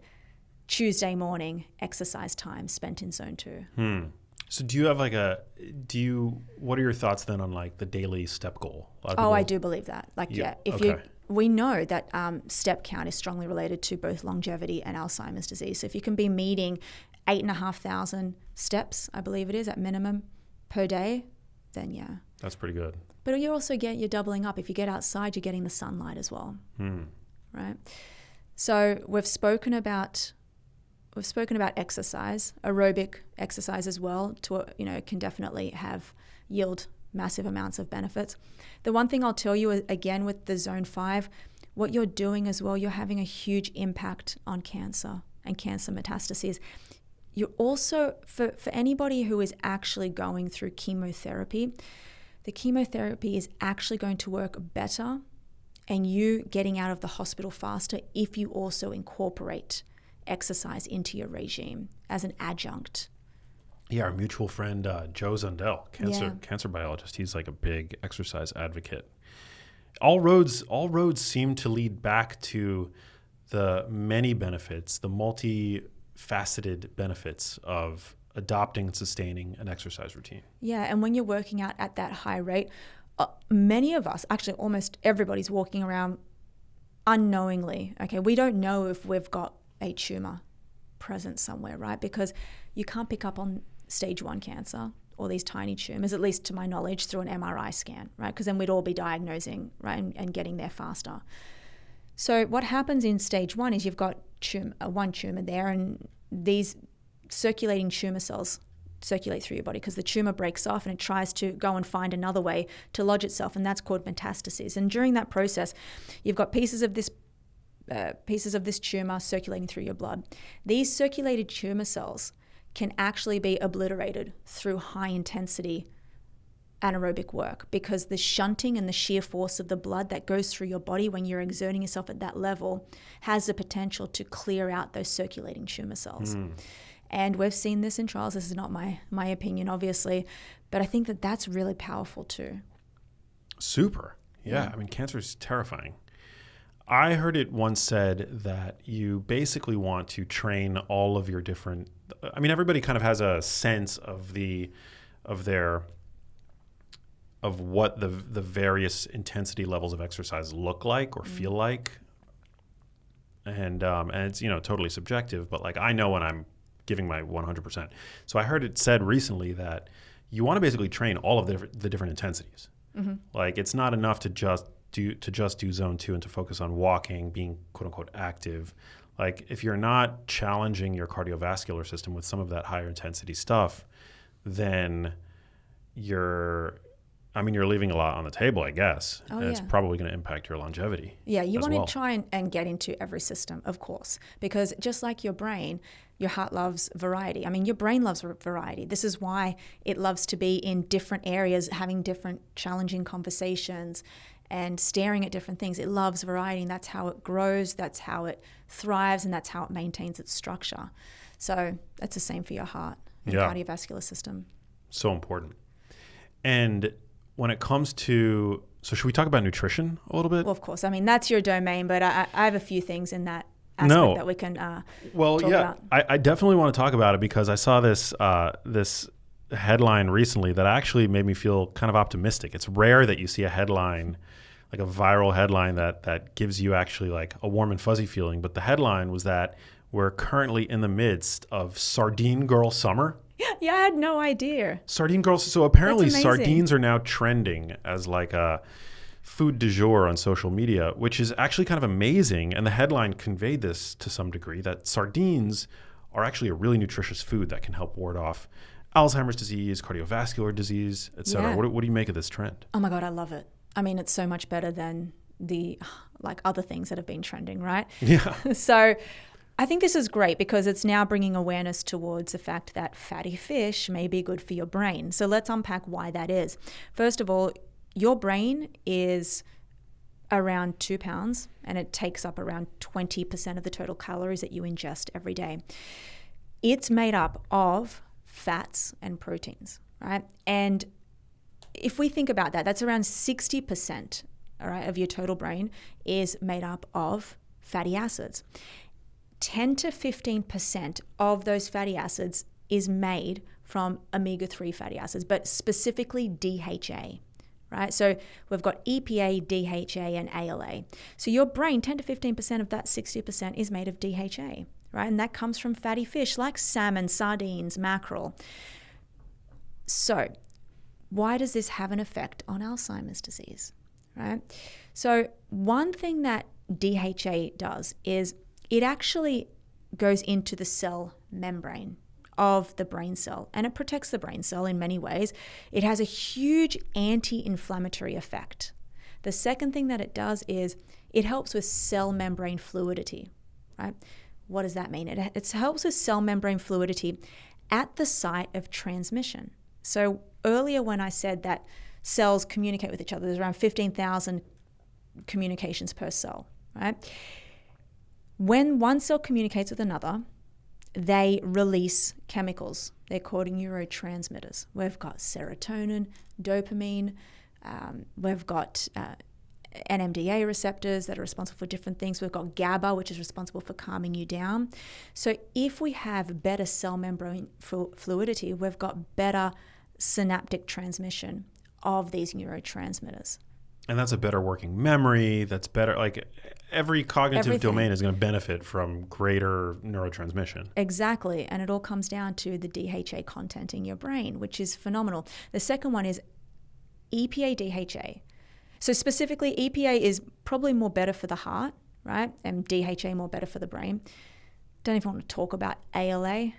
Tuesday morning exercise time spent in zone 2. So do you have like what are your thoughts then on like the daily step goal? I do believe that. Like, we know that step count is strongly related to both longevity and Alzheimer's disease. So if you can be meeting 8,500 steps, I believe it is at minimum per day, then yeah. That's pretty good. But you're doubling up. If you get outside, you're getting the sunlight as well, right? So we've spoken about exercise, aerobic exercise as well, can definitely yield massive amounts of benefits. The one thing I'll tell you again with the zone 5, what you're doing as well, you're having a huge impact on cancer and cancer metastases. You're also, for anybody who is actually going through chemotherapy, the chemotherapy is actually going to work better and you getting out of the hospital faster if you also incorporate exercise into your regime as an adjunct. Yeah, our mutual friend Joe Zundel, cancer biologist, he's like a big exercise advocate. All roads seem to lead back to the many benefits, the multifaceted benefits of adopting and sustaining an exercise routine. Yeah, and when you're working out at that high rate, many of us, actually almost everybody's walking around unknowingly. Okay, we don't know if we've got a tumor present somewhere, right? Because you can't pick up on stage 1 cancer or these tiny tumors, at least to my knowledge, through an MRI scan, right? Because then we'd all be diagnosing, right, and getting there faster. So what happens in stage 1 is you've got one tumor there, and these circulating tumor cells circulate through your body because the tumor breaks off and it tries to go and find another way to lodge itself, and that's called metastases. And during that process, you've got pieces of this tumor circulating through your blood. These circulated tumor cells can actually be obliterated through high intensity anaerobic work, because the shunting and the shear force of the blood that goes through your body when you're exerting yourself at that level has the potential to clear out those circulating tumor cells. And we've seen this in trials. This is not my opinion, obviously, but I think that that's really powerful too. Super. Yeah. I mean, cancer is terrifying. I heard it once said that you basically want to train all of your different, I mean, everybody kind of has a sense of what the various intensity levels of exercise look like or feel like. And it's, totally subjective, but like I know when I'm giving my 100%. So I heard it said recently that you want to basically train all of the different intensities. Like it's not enough to just do zone 2 and to focus on walking, being quote unquote active. Like if you're not challenging your cardiovascular system with some of that higher intensity stuff, then you're leaving a lot on the table, I guess. And it's probably going to impact your longevity. Yeah, you want to try and get into every system, of course, because just like your brain, your heart loves variety. I mean, your brain loves variety. This is why it loves to be in different areas, having different challenging conversations and staring at different things. It loves variety, and that's how it grows, that's how it thrives, and that's how it maintains its structure. So that's the same for your heart and cardiovascular system. So important. And when it comes to, so should we talk about nutrition a little bit? Well, of course. I mean, that's your domain, but I have a few things in that aspect that we can talk about. I definitely want to talk about it because I saw this headline recently that actually made me feel kind of optimistic. It's rare that you see a headline, like a viral headline that gives you actually like a warm and fuzzy feeling. But the headline was that we're currently in the midst of Sardine Girl Summer. Yeah, I had no idea. Sardine girls. So apparently sardines are now trending as like a food du jour on social media, which is actually kind of amazing. And the headline conveyed this to some degree, that sardines are actually a really nutritious food that can help ward off Alzheimer's disease, cardiovascular disease, et cetera. Yeah. What do you make of this trend? Oh my God, I love it. I mean, it's so much better than the other things that have been trending, right? Yeah. So I think this is great because it's now bringing awareness towards the fact that fatty fish may be good for your brain. So let's unpack why that is. First of all, your brain is around 2 pounds and it takes up around 20% of the total calories that you ingest every day. It's made up of fats and proteins, right? And if we think about that, that's around 60%, all right, of your total brain is made up of fatty acids. 10 to 15% of those fatty acids is made from omega-3 fatty acids, but specifically DHA, right? So we've got EPA, DHA, and ALA. So your brain, 10 to 15% of that 60% is made of DHA, right? And that comes from fatty fish like salmon, sardines, mackerel. So why does this have an effect on Alzheimer's disease, right? So one thing that DHA does is it actually goes into the cell membrane of the brain cell, and it protects the brain cell in many ways. It has a huge anti-inflammatory effect. The second thing that it does is it helps with cell membrane fluidity, right? What does that mean? It helps with cell membrane fluidity at the site of transmission. So earlier when I said that cells communicate with each other, there's around 15,000 communications per cell, right? When one cell communicates with another, they release chemicals. They're called neurotransmitters. We've got serotonin, dopamine, we've got NMDA receptors that are responsible for different things. We've got GABA, which is responsible for calming you down. So if we have better cell membrane fluidity, we've got better synaptic transmission of these neurotransmitters. And that's a better working memory. That's better, like every cognitive domain is going to benefit from greater neurotransmission. Exactly. And it all comes down to the DHA content in your brain, which is phenomenal. The second one is EPA DHA. So specifically, EPA is probably more better for the heart, right? And DHA more better for the brain. Don't even want to talk about ALA.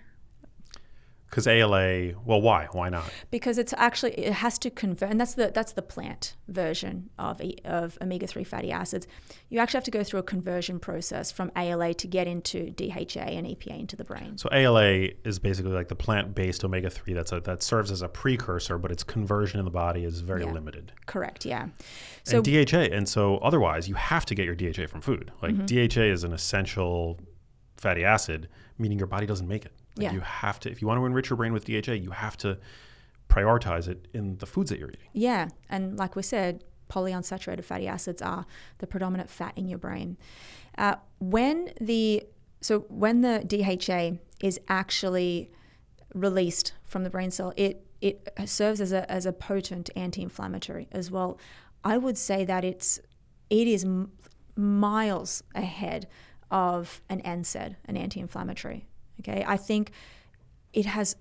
Because ALA, well, why? Why not? Because it has to convert, and that's the plant version of omega-3 fatty acids. You actually have to go through a conversion process from ALA to get into DHA and EPA into the brain. So ALA is basically like the plant-based omega-3 that serves as a precursor, but its conversion in the body is very limited. Correct, yeah. So and DHA, and so otherwise you have to get your DHA from food. Like DHA is an essential fatty acid, meaning your body doesn't make it. Like you have to, if you want to enrich your brain with DHA, you have to prioritize it in the foods that you're eating. Yeah, and like we said, polyunsaturated fatty acids are the predominant fat in your brain. When the DHA is actually released from the brain cell, it serves as a potent anti-inflammatory as well. I would say that it is miles ahead of an NSAID, an anti-inflammatory. Okay, I think it has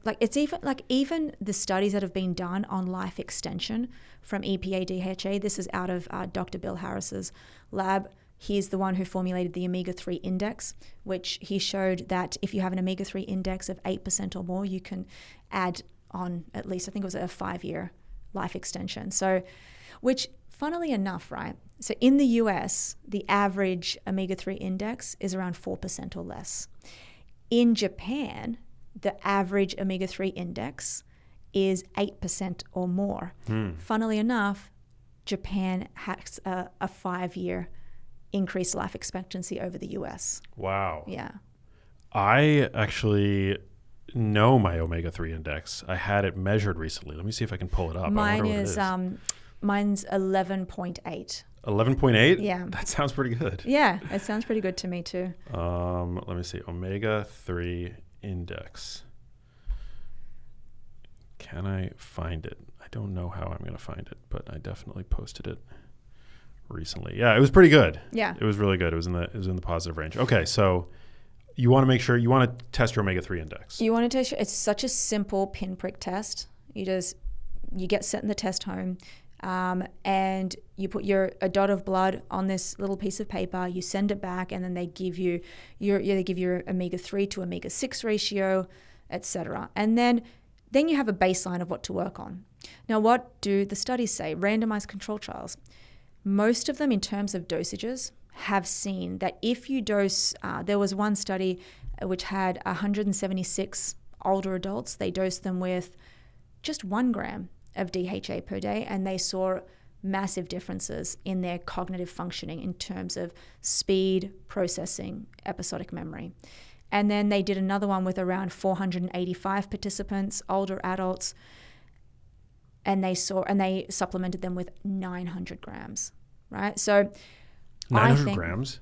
even the studies that have been done on life extension from EPA DHA. This is out of Dr. Bill Harris's lab. He's the one who formulated the omega-3 index, which he showed that if you have an omega-3 index of 8% or more, you can add on at least, I think it was a 5-year life extension. So, which funnily enough, right? So in the US, the average omega-3 index is around 4% or less. In Japan, the average omega-3 index is 8% or more. Funnily enough, Japan has a 5-year increased life expectancy over the US. Wow. Yeah. I actually know my omega-3 index. I had it measured recently. Let me see if I can pull it up. Mine's 11.8. 11.8? Yeah. That sounds pretty good. Yeah, it sounds pretty good to me too. Let me see. Omega-3 index. Can I find it? I don't know how I'm going to find it, but I definitely posted it recently. Yeah, it was pretty good. Yeah. It was really good. It was in the positive range. Okay, so you want to make sure you want to test your omega-3 index. You want to test it's such a simple pinprick test. You get set in the test home. And you put a dot of blood on this little piece of paper, you send it back, and then they give you your omega-3 to omega-6 ratio, etc. And then you have a baseline of what to work on. Now, what do the studies say? Randomized control trials. Most of them, in terms of dosages, have seen that if you dose, there was one study which had 176 older adults. They dosed them with just 1 gram of DHA per day, and they saw massive differences in their cognitive functioning in terms of speed, processing, episodic memory. And then they did another one with around 485 participants, older adults, and they supplemented them with 900 grams, right? So 900 grams?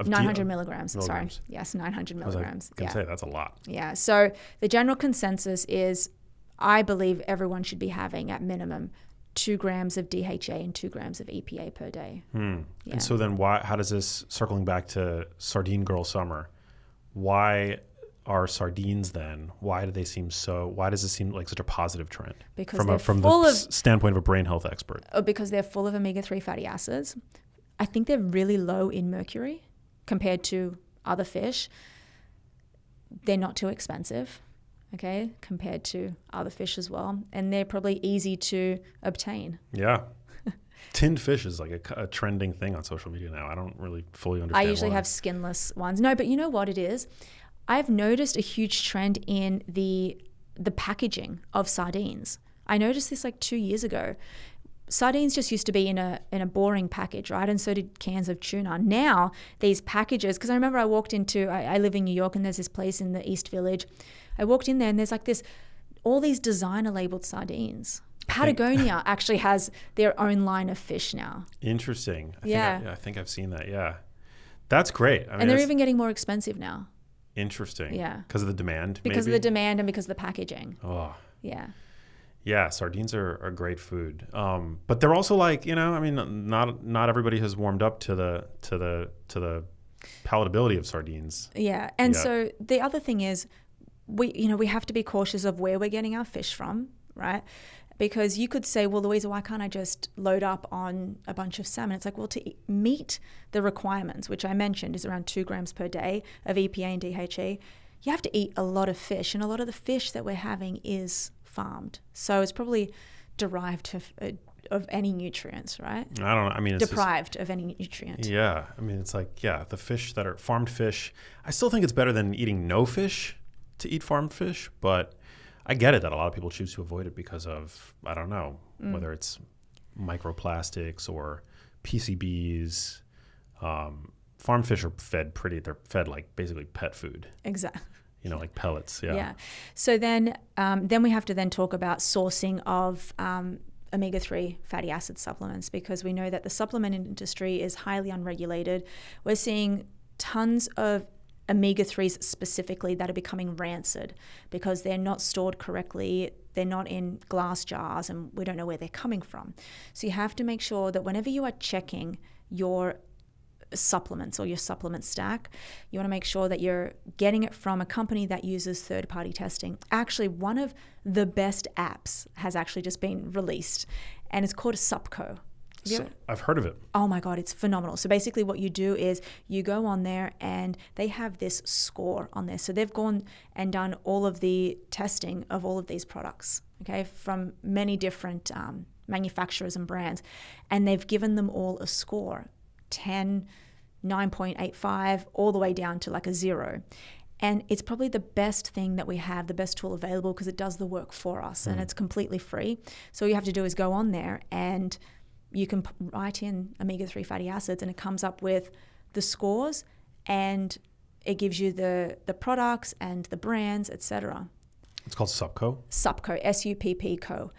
900 milligrams, sorry. Yes, 900 milligrams. I was going to say, that's a lot. Yeah, so the general consensus is I believe everyone should be having at minimum 2 grams of DHA and 2 grams of EPA per day. Yeah. And so then how does this, circling back to Sardine Girl Summer, why are sardines then, why does this seem like such a positive trend? Because from the standpoint of a brain health expert. Because they're full of omega-3 fatty acids. I think they're really low in mercury compared to other fish. They're not too expensive. Okay, compared to other fish as well. And they're probably easy to obtain. Yeah. Tinned fish is like a trending thing on social media now. I don't really fully understand I usually why. have skinless ones. No, but you know what it is? I've noticed a huge trend in the packaging of sardines. I noticed this like 2 years ago. Sardines just used to be in a boring package, right? And so did cans of tuna. Now, these packages, because I remember I walked into, I live in New York, and there's this place in the East Village. I walked in there and there's like all these designer labeled sardines. Patagonia actually has their own line of fish now. Interesting. I think I've seen that. Yeah. That's great. And they're even getting more expensive now. Interesting. Yeah. Because of the demand, Because of the demand and because of the packaging. Oh. Yeah. Yeah, sardines are great food. But they're also like, not everybody has warmed up to the palatability of sardines. Yeah. And so the other thing is we have to be cautious of where we're getting our fish from, right? Because you could say, well, Louisa, why can't I just load up on a bunch of salmon? It's like, well, to meet the requirements, which I mentioned is around 2 grams per day of EPA and DHA, you have to eat a lot of fish, and a lot of the fish that we're having is farmed. So it's probably derived of any nutrients, right? I don't know. I mean, it's deprived of any nutrient. Yeah. I mean, it's like, yeah, the fish that are farmed fish, I still think it's better than eating no fish to eat farmed fish, but I get it that a lot of people choose to avoid it because of, I don't know, whether it's microplastics or PCBs. Farm fish are they're fed like basically pet food. Exactly. Like pellets. Yeah. Yeah. So then we have to then talk about sourcing of omega-3 fatty acid supplements, because we know that the supplement industry is highly unregulated. We're seeing tons of omega-3s specifically that are becoming rancid because they're not stored correctly. They're not in glass jars, and we don't know where they're coming from. So you have to make sure that whenever you are checking your supplements or your supplement stack, you want to make sure that you're getting it from a company that uses third-party testing. Actually, one of the best apps has actually just been released, and it's called Supco. I've heard of it. Oh my God, it's phenomenal. So basically what you do is you go on there and they have this score on there. So they've gone and done all of the testing of all of these products, okay, from many different manufacturers and brands, and they've given them all a score, 10, 9.85, all the way down to like a 0. And it's probably the best thing that we have, the best tool available, because it does the work for us and it's completely free. So all you have to do is go on there and you can write in omega-3 fatty acids and it comes up with the scores, and it gives you the products and the brands, etc. It's called Supco? Supco, S-U-P-P-Co.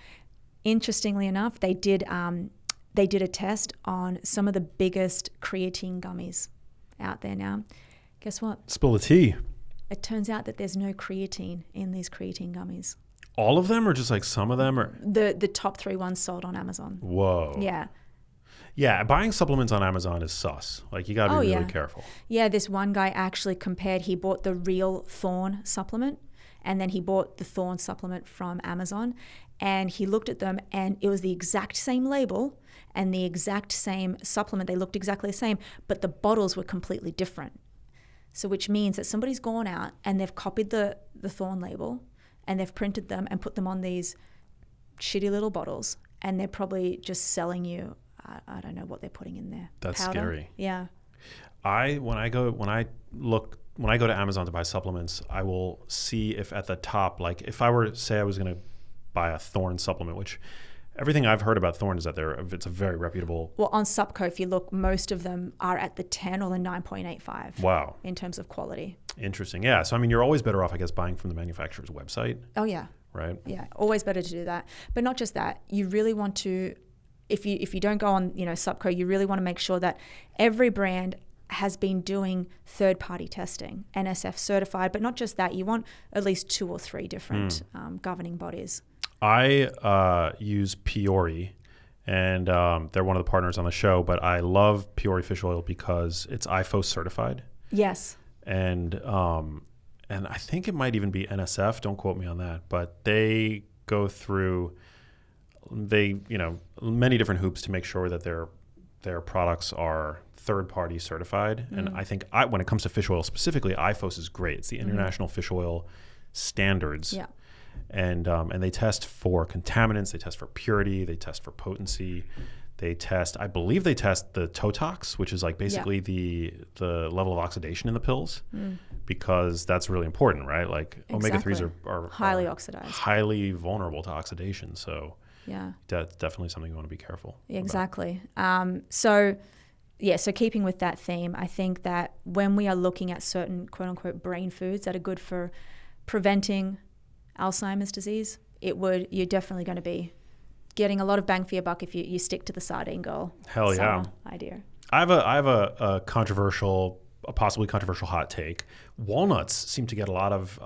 Interestingly enough, they did a test on some of the biggest creatine gummies out there now. Guess what? Spill the tea. It turns out that there's no creatine in these creatine gummies. All of them, or just like some of them? Or the top 3 ones sold on Amazon. Whoa. Yeah. Yeah, buying supplements on Amazon is sus. Like, you got to be really careful. Yeah, this one guy actually compared, he bought the real Thorn supplement, and then he bought the Thorn supplement from Amazon, and he looked at them, and it was the exact same label and the exact same supplement. They looked exactly the same, but the bottles were completely different. So which means that somebody's gone out and they've copied the Thorn label and they've printed them and put them on these shitty little bottles, and they're probably just selling you, I don't know what they're putting in there. That's powder. Scary. Yeah. When I go to Amazon to buy supplements, I will see if at the top, like if I were, say I was going to buy a Thorn supplement, which everything I've heard about Thorn is that it's a very reputable. Well, on Supco, if you look, most of them are at the 10 or the 9.85. Wow. In terms of quality. Interesting. Yeah. So, I mean, you're always better off, I guess, buying from the manufacturer's website. Oh, yeah. Right. Yeah. Always better to do that. But not just that. You really want to, if you don't go on, Supco, you really want to make sure that every brand has been doing third-party testing, NSF certified. But not just that. You want at least 2 or 3 different governing bodies. I use Peori, and they're one of the partners on the show, but I love Peori fish oil because it's IFO certified. Yes. And I think it might even be NSF, don't quote me on that, but they go through many different hoops to make sure that their products are third-party certified. And I think when it comes to fish oil specifically, IFOS is great. It's the International Fish Oil Standards. Yeah. And they test for contaminants, they test for purity, they test for potency, I believe they test the Totox, which is like basically the level of oxidation in the pills, because that's really important, right? Like omega-3s are highly oxidized, highly vulnerable to oxidation. So yeah, that's definitely something you want to be careful exactly. So keeping with that theme, I think that when we are looking at certain quote unquote brain foods that are good for preventing Alzheimer's disease, you're definitely going to be getting a lot of bang for your buck if you stick to the sardine goal. Hell yeah. Idea. I have a possibly controversial hot take. Walnuts seem to get a lot of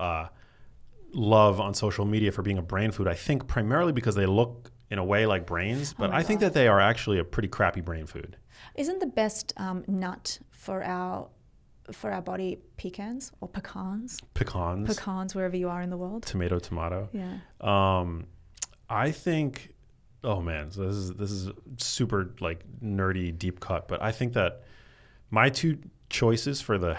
love on social media for being a brain food. I think primarily because they look in a way like brains, but I think that they are actually a pretty crappy brain food. Isn't the best nut for our body pecans or pecans? Pecans, wherever you are in the world. Tomato. Yeah. I think, oh man, so this is super like nerdy deep cut, but I think that my two choices for the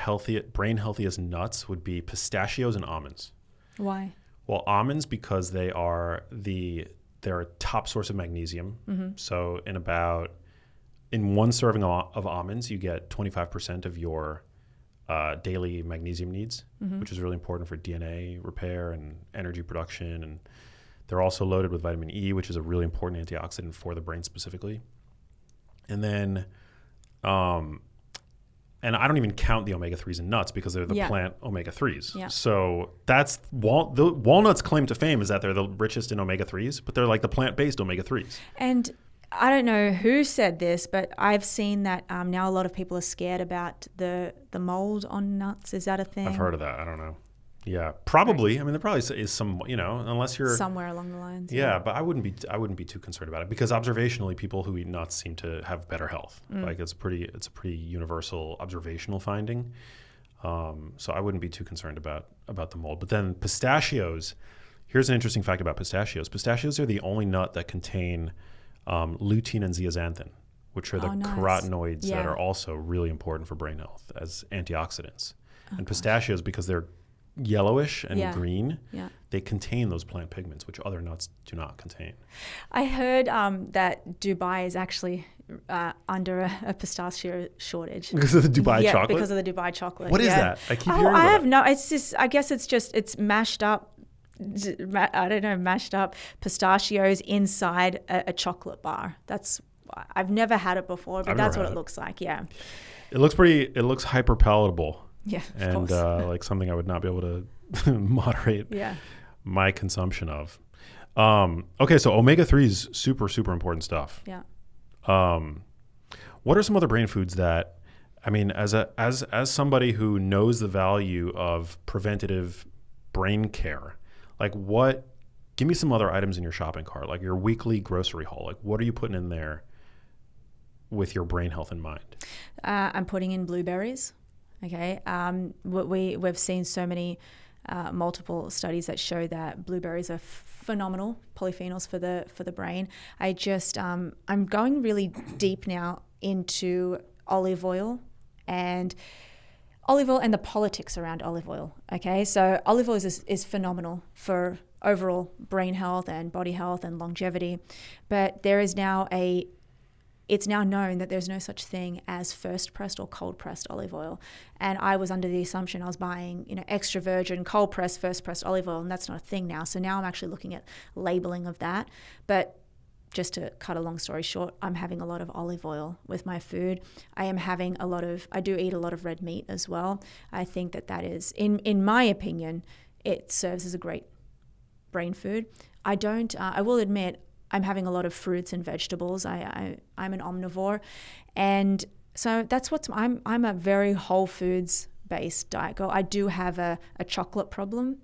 brain healthiest nuts would be pistachios and almonds. Why? Well, almonds because they're a top source of magnesium. Mm-hmm. So in one serving of almonds, you get 25% of your daily magnesium needs, Mm-hmm. which is really important for DNA repair and energy production. And they're also loaded with vitamin E, which is a really important antioxidant for the brain specifically. And then, and I don't even count the omega-3s in nuts because they're the plant omega-3s. Yeah. So that's the walnuts' claim to fame is that they're the richest in omega-3s, but they're like the plant-based omega-3s. And I don't know who said this, but I've seen that now a lot of people are scared about the mold on nuts. Is that a thing? I've heard of that. I don't know. Yeah, probably. Right. I mean, there probably is some, unless you're somewhere along the lines. Yeah, but I wouldn't be too concerned about it because observationally, people who eat nuts seem to have better health. Like it's a pretty universal observational finding. So I wouldn't be too concerned about the mold. But then pistachios. Here's an interesting fact about pistachios. Pistachios are the only nut that contain lutein and zeaxanthin, which are the carotenoids that are also really important for brain health as antioxidants. And pistachios, because they're yellowish and green, they contain those plant pigments, which other nuts do not contain. I heard that Dubai is actually under a pistachio shortage. Because of the Dubai chocolate? Because of the Dubai chocolate. What is that? I keep hearing about it. It's just, I guess it's mashed up, mashed up pistachios inside a chocolate bar. I've never had it before, but that's what it looks like, yeah. It looks hyper palatable. Yeah, and like something I would not be able to moderate my consumption of. Okay, so omega-3 is super, super important stuff. Yeah. What are some other brain foods that, I mean, as somebody who knows the value of preventative brain care, like give me some other items in your shopping cart, like your weekly grocery haul. Like what are you putting in there with your brain health in mind? I'm putting in blueberries. Okay, we've seen so many multiple studies that show that blueberries are phenomenal polyphenols for the brain. I'm going really deep now into olive oil and the politics around olive oil. Okay, so olive oil is phenomenal for overall brain health and body health and longevity, but there is now it's now known that there's no such thing as first pressed or cold pressed olive oil. And I was under the assumption I was buying, extra virgin, cold pressed, first pressed olive oil, and that's not a thing now. So now I'm actually looking at labeling of that. But just to cut a long story short, I'm having a lot of olive oil with my food. I do eat a lot of red meat as well. I think that is, in my opinion, it serves as a great brain food. I will admit, I'm having a lot of fruits and vegetables. I'm an omnivore, and so that's I'm a very whole foods based diet girl. I do have a chocolate problem,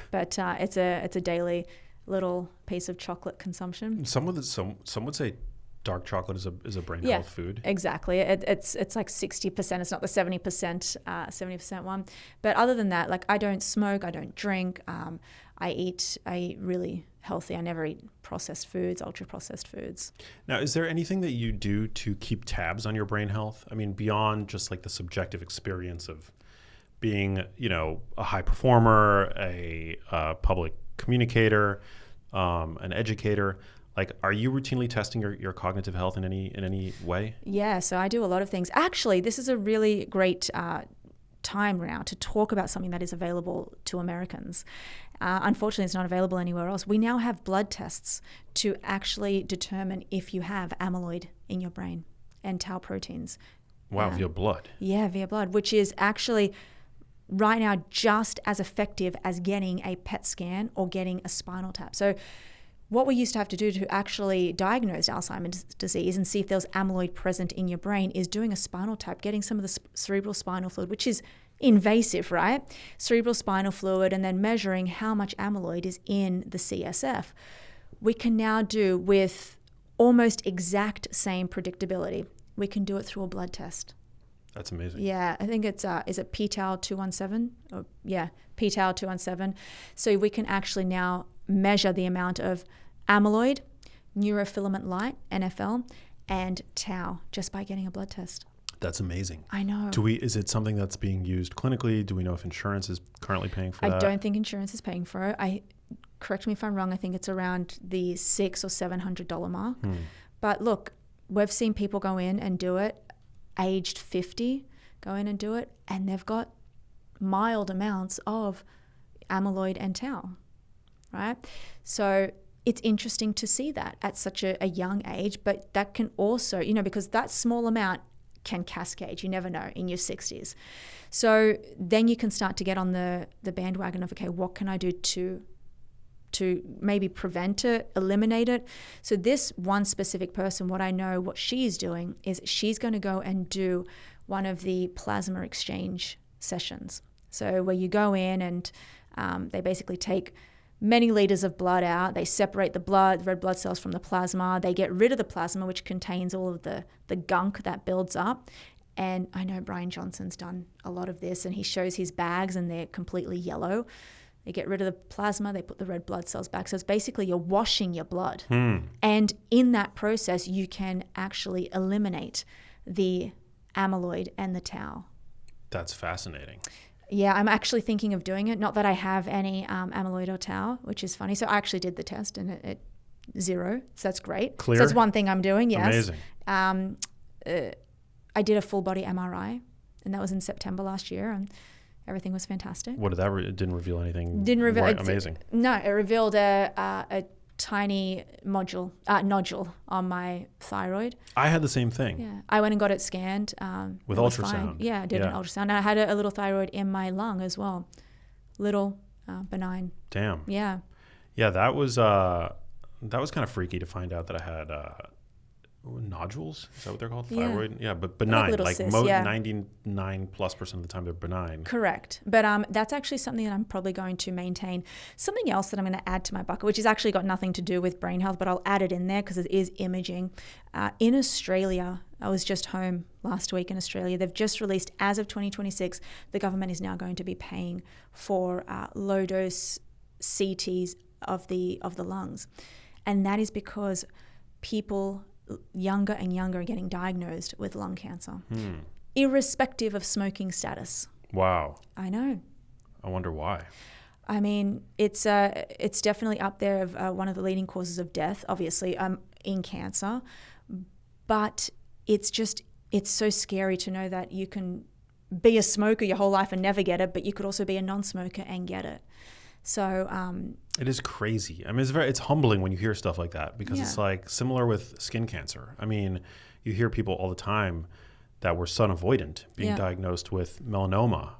but it's a daily little piece of chocolate consumption. Some would say dark chocolate is a brain health food. Exactly. It's like 60%. It's not the 70% one. But other than that, like I don't smoke, I don't drink. I eat really healthy. I never eat processed foods, ultra processed foods. Now, is there anything that you do to keep tabs on your brain health? I mean, beyond just like the subjective experience of being, a high performer, a public communicator, an educator. Like, are you routinely testing your cognitive health in any way? Yeah, so I do a lot of things. Actually, this is a really great time now to talk about something that is available to Americans. Unfortunately, it's not available anywhere else. We now have blood tests to actually determine if you have amyloid in your brain and tau proteins. Wow, via blood. Yeah, via blood, which is actually right now just as effective as getting a PET scan or getting a spinal tap. So what we used to have to do to actually diagnose Alzheimer's disease and see if there was amyloid present in your brain is doing a spinal tap, getting some of the cerebral spinal fluid, which is invasive, right? Cerebral spinal fluid, and then measuring how much amyloid is in the CSF. We can now do with almost exact same predictability. We can do it through a blood test. That's amazing. Yeah, I think it's, is it p-tau217? p-tau217. So we can actually now measure the amount of amyloid, neurofilament light, NFL, and tau just by getting a blood test. That's amazing. I know. Is it something that's being used clinically? Do we know if insurance is currently paying for that? I don't think insurance is paying for it. Correct me if I'm wrong. I think it's around the $600 or $700 mark. But look, we've seen people go in and do it, aged 50, go in and do it, and they've got mild amounts of amyloid and tau, right? So it's interesting to see that at such a young age, but that can also, because that small amount can cascade, you never know, in your 60s. So then you can start to get on the bandwagon of, okay, what can I do to maybe prevent it, eliminate it? So this one specific person, what I know, what she's doing is she's going to go and do one of the plasma exchange sessions. So where you go in and they basically take many liters of blood out. They separate the red blood cells from the plasma. They get rid of the plasma, which contains all of the gunk that builds up. And I know Brian Johnson's done a lot of this, and he shows his bags and they're completely yellow. They get rid of the plasma, they put the red blood cells back. So it's basically you're washing your blood. And in that process, you can actually eliminate the amyloid and the tau. That's fascinating. Yeah, I'm actually thinking of doing it. Not that I have any amyloid or tau, which is funny. So I actually did the test and it 0. So that's great. Clear? So that's one thing I'm doing, yes. Amazing. I did a full body MRI, and that was in September last year, and everything was fantastic. What did that it didn't reveal anything? Didn't reveal amazing. No, it revealed a tiny nodule on my thyroid. I had the same thing. Yeah, I went and got it scanned. With ultrasound. Yeah, I did an ultrasound. And I had a little thyroid in my lung as well. Little, benign. Damn. Yeah. Yeah, that was kind of freaky to find out that I had nodules. Is that what they're called? Yeah. Thyroid? Yeah, but benign. Like cysts, 99+% of the time they're benign. Correct. But that's actually something that I'm probably going to maintain. Something else that I'm going to add to my bucket, which has actually got nothing to do with brain health, but I'll add it in there because it is imaging. In Australia, I was just home last week in Australia. They've just released, as of 2026, the government is now going to be paying for low-dose CTs of the lungs. And that is because people younger and younger are getting diagnosed with lung cancer, irrespective of smoking status. Wow. I know. I wonder why. I mean, it's definitely up there of one of the leading causes of death, obviously, in cancer. But it's so scary to know that you can be a smoker your whole life and never get it, but you could also be a non-smoker and get it. So it is crazy. I mean, it's humbling when you hear stuff like that, because it's like similar with skin cancer. I mean, you hear people all the time that were sun avoidant being diagnosed with melanoma,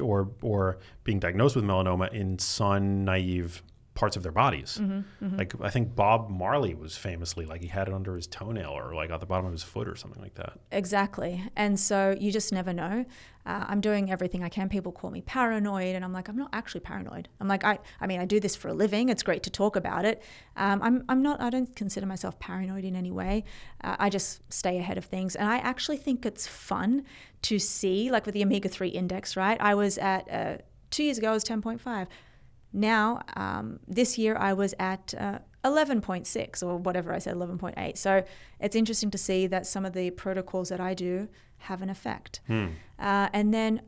or being diagnosed with melanoma in sun naive parts of their bodies. Like I think Bob Marley was famously like he had it under his toenail or like at the bottom of his foot or something like that. Exactly. And so you just never know. I'm doing everything I can. People call me paranoid, and I'm like, I'm not actually paranoid. I'm like, I mean, I do this for a living. It's great to talk about it. I don't consider myself paranoid in any way. I just stay ahead of things. And I actually think it's fun to see, like with the omega-3 index, right? I was at, 2 years ago, I was 10.5. Now, this year I was at 11.6 or whatever I said, 11.8. So it's interesting to see that some of the protocols that I do have an effect. And then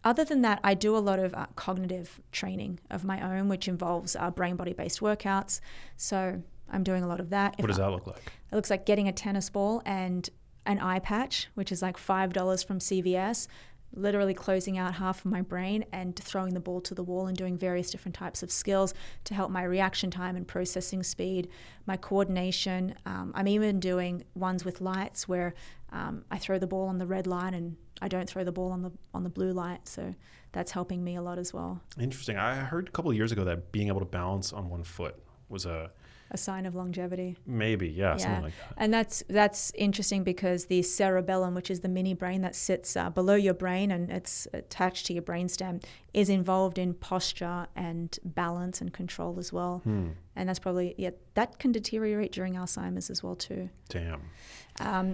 other than that, I do a lot of cognitive training of my own, which involves brain-body-based workouts. So I'm doing a lot of that. What does that look like? It looks like getting a tennis ball and an eye patch, which is like $5 from CVS, literally closing out half of my brain and throwing the ball to the wall and doing various different types of skills to help my reaction time and processing speed, my coordination. I'm even doing ones with lights where I throw the ball on the red light and I don't throw the ball on the blue light. So that's helping me a lot as well. Interesting. I heard a couple of years ago that being able to balance on one foot was a sign of longevity. Maybe, something like that. And that's interesting because the cerebellum, which is the mini brain that sits below your brain and it's attached to your brainstem, is involved in posture and balance and control as well. And that's probably, that can deteriorate during Alzheimer's as well too. Damn.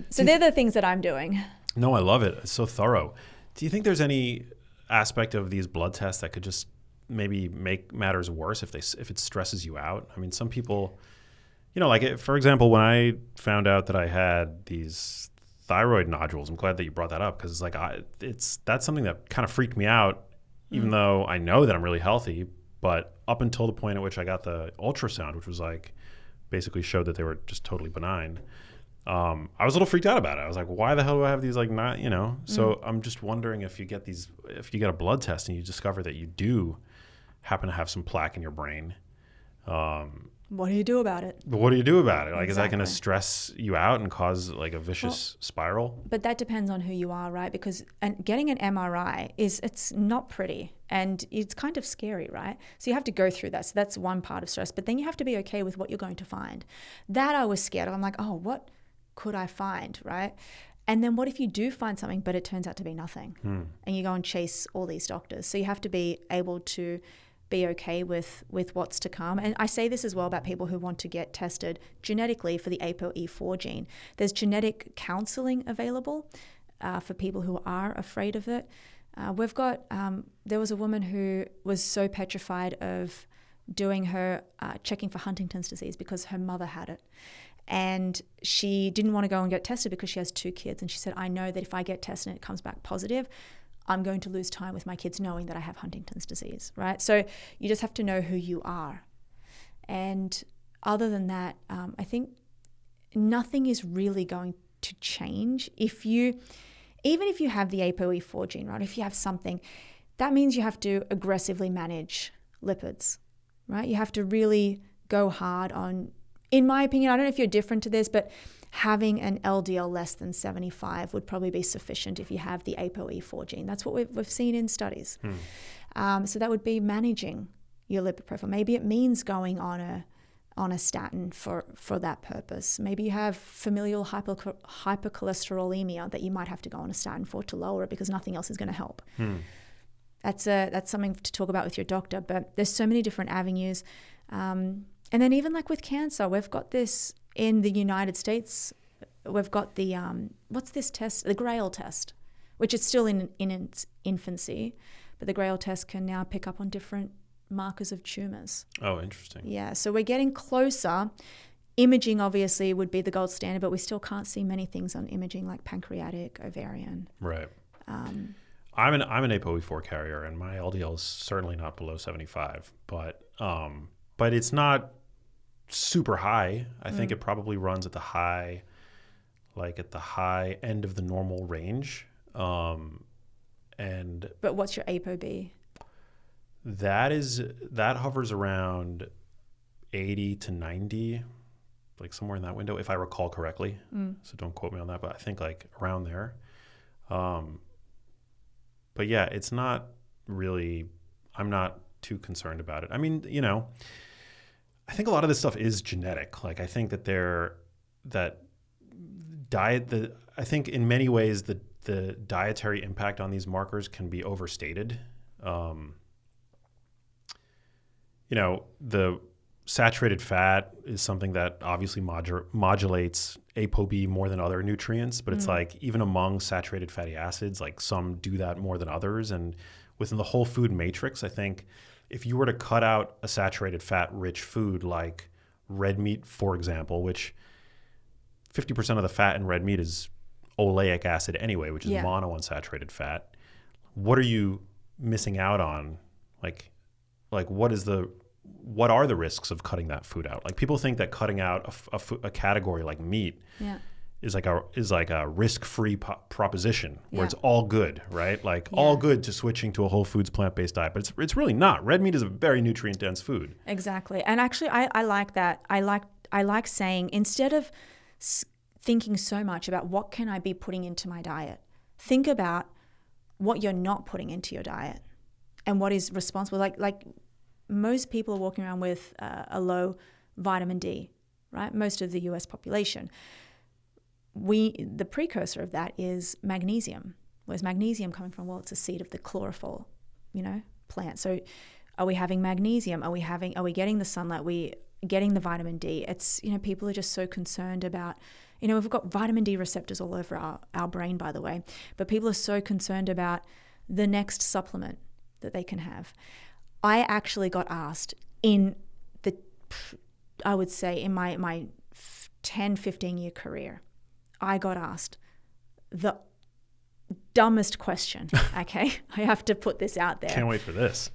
So they're the things that I'm doing. No, I love it. It's so thorough. Do you think there's any aspect of these blood tests that could just maybe make matters worse if it stresses you out? I mean, some people, like for example, when I found out that I had these thyroid nodules. I'm glad that you brought that up, because like that's something that kind of freaked me out, even though I know that I'm really healthy. But up until the point at which I got the ultrasound, which was like basically showed that they were just totally benign, I was a little freaked out about it. I was like, why the hell do I have these, like, not, you know? So I'm just wondering if you get a blood test and you discover that you do happen to have some plaque in your brain. What do you do about it? But what do you do about it? Like, is that going to Exactly. stress you out and cause like a vicious spiral? But that depends on who you are, right? Because getting an MRI it's not pretty and it's kind of scary, right? So you have to go through that. So that's one part of stress. But then you have to be okay with what you're going to find. That I was scared of. I'm like, oh, what could I find, right? And then what if you do find something, but it turns out to be nothing, and you go and chase all these doctors? So you have to be able to be okay with what's to come. And I say this as well about people who want to get tested genetically for the ApoE4 gene. There's genetic counseling available for people who are afraid of it. We've got, there was a woman who was so petrified of doing her checking for Huntington's disease because her mother had it. And she didn't want to go and get tested because she has 2 kids. And she said, I know that if I get tested and it comes back positive, I'm going to lose time with my kids knowing that I have Huntington's disease, right? So you just have to know who you are. And other than that, I think nothing is really going to change. Even if you have the ApoE4 gene, right? If you have something, that means you have to aggressively manage lipids, right? You have to really go hard on, in my opinion, I don't know if you're different to this, but having an LDL less than 75 would probably be sufficient if you have the ApoE4 gene. That's what we've seen in studies. So that would be managing your lipid profile. Maybe it means going on a statin for that purpose. Maybe you have familial hypercholesterolemia that you might have to go on a statin for to lower it because nothing else is going to help. That's something to talk about with your doctor. But there's so many different avenues. And then even like with cancer, we've got this in the United States. We've got the, what's this test? The Grail test, which is still in its infancy. But the Grail test can now pick up on different markers of tumors. Oh, interesting. Yeah, so we're getting closer. Imaging obviously would be the gold standard, but we still can't see many things on imaging like pancreatic, ovarian. Right. I'm an ApoE4 carrier, and my LDL is certainly not below 75, but it's not super high. I think it probably runs at the high end of the normal range. But what's your ApoB? That hovers around 80 to 90, like somewhere in that window, if I recall correctly. So don't quote me on that, but I think like around there. But yeah, it's not really, I'm not too concerned about it. I mean, you know, I think a lot of this stuff is genetic. Like, I think that I think in many ways the dietary impact on these markers can be overstated. You know, the saturated fat is something that obviously modulates ApoB more than other nutrients, but it's like even among saturated fatty acids, like some do that more than others. And within the whole food matrix, I think if you were to cut out a saturated fat rich food like red meat, for example, which 50% of the fat in red meat is oleic acid anyway, which is monounsaturated fat. What are you missing out on? Like what are the risks of cutting that food out? Like, people think that cutting out a category like meat is like a risk-free proposition where it's all good, right? Like all good to switching to a whole foods plant-based diet, but it's really not. Red meat is a very nutrient-dense food. Exactly. And actually, I like that. I like saying, instead of thinking so much about what can I be putting into my diet, think about what you're not putting into your diet and what is responsible. Like most people are walking around with a low vitamin D, right? Most of the US population. The precursor of that is magnesium. Where's magnesium coming from? Well, it's a seed of the chlorophyll, plant. So are we having magnesium? Are we getting the sunlight? Are we getting the vitamin D? It's, people are just so concerned about, we've got vitamin D receptors all over our brain, by the way, but people are so concerned about the next supplement that they can have. I actually got asked in my 10, 15 year career, I got asked, the dumbest question, okay? I have to put this out there. Can't wait for this.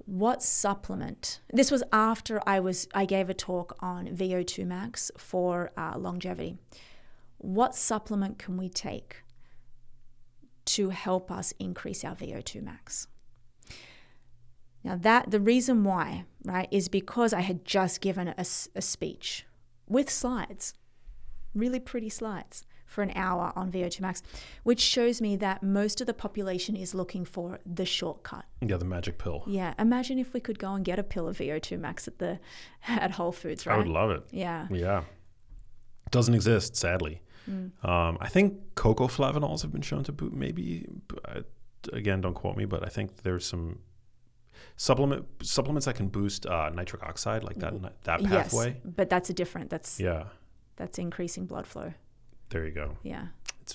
What supplement? This was after I gave a talk on VO2 max for longevity. What supplement can we take to help us increase our VO2 max? Now the reason why, right, is because I had just given a speech with slides, really pretty slides, for an hour on VO2 max, which shows me that most of the population is looking for the shortcut. Yeah, the magic pill. Yeah, imagine if we could go and get a pill of VO2 max at Whole Foods, right? I would love it. Yeah. Yeah. It doesn't exist, sadly. I think cocoa flavanols have been shown to maybe, again, don't quote me, but I think there's some supplements that can boost nitric oxide, like that pathway. Yes, but that's that's increasing blood flow. There you go. Yeah.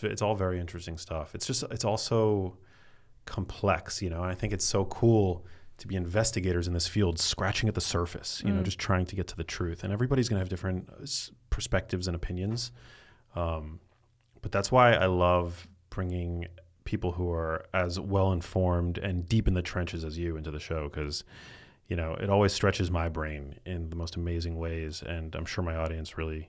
It's all very interesting stuff. It's also complex, you know, and I think it's so cool to be investigators in this field, scratching at the surface, you know, just trying to get to the truth. And everybody's going to have different perspectives and opinions. But that's why I love bringing people who are as well informed and deep in the trenches as you into the show, because, you know, it always stretches my brain in the most amazing ways. And I'm sure my audience really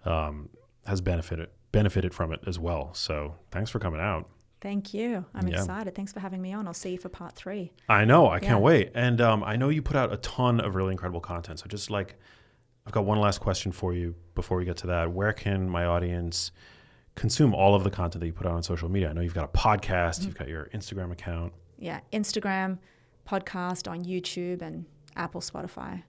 has benefited from it as well. So thanks for coming out. Thank you. I'm excited. Thanks for having me on. I'll see you for part 3. I know. I can't wait. And I know you put out a ton of really incredible content. So just I've got one last question for you before we get to that. Where can my audience consume all of the content that you put out on social media? I know you've got a podcast, you've got your Instagram account. Yeah, Instagram, podcast on YouTube and Apple, Spotify.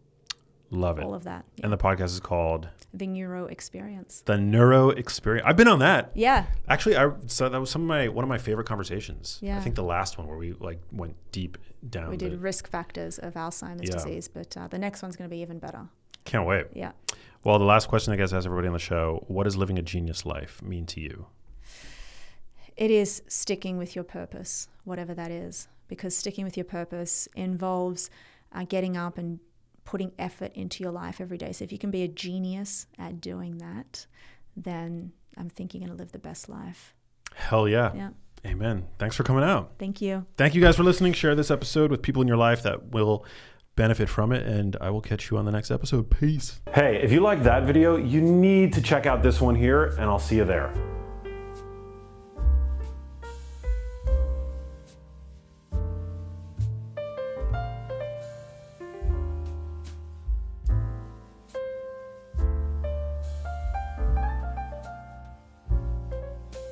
Love it. All of that. Yeah. And the podcast is called? The Neuro Experience. The Neuro Experience. I've been on that. Yeah. Actually, so that was one of my favorite conversations. Yeah. I think the last one where we went deep down. We did risk factors of Alzheimer's disease, but the next one's going to be even better. Can't wait. Yeah. Well, the last question I guess I ask everybody on the show, what does living a genius life mean to you? It is sticking with your purpose, whatever that is, because sticking with your purpose involves getting up and putting effort into your life every day. So if you can be a genius at doing that, then I'm thinking you're going to live the best life. Hell yeah. Yeah. Amen. Thanks for coming out. Thank you. Thank you guys for listening. Share this episode with people in your life that will benefit from it, and I will catch you on the next episode. Peace. Hey, if you liked that video, you need to check out this one here, and I'll see you there.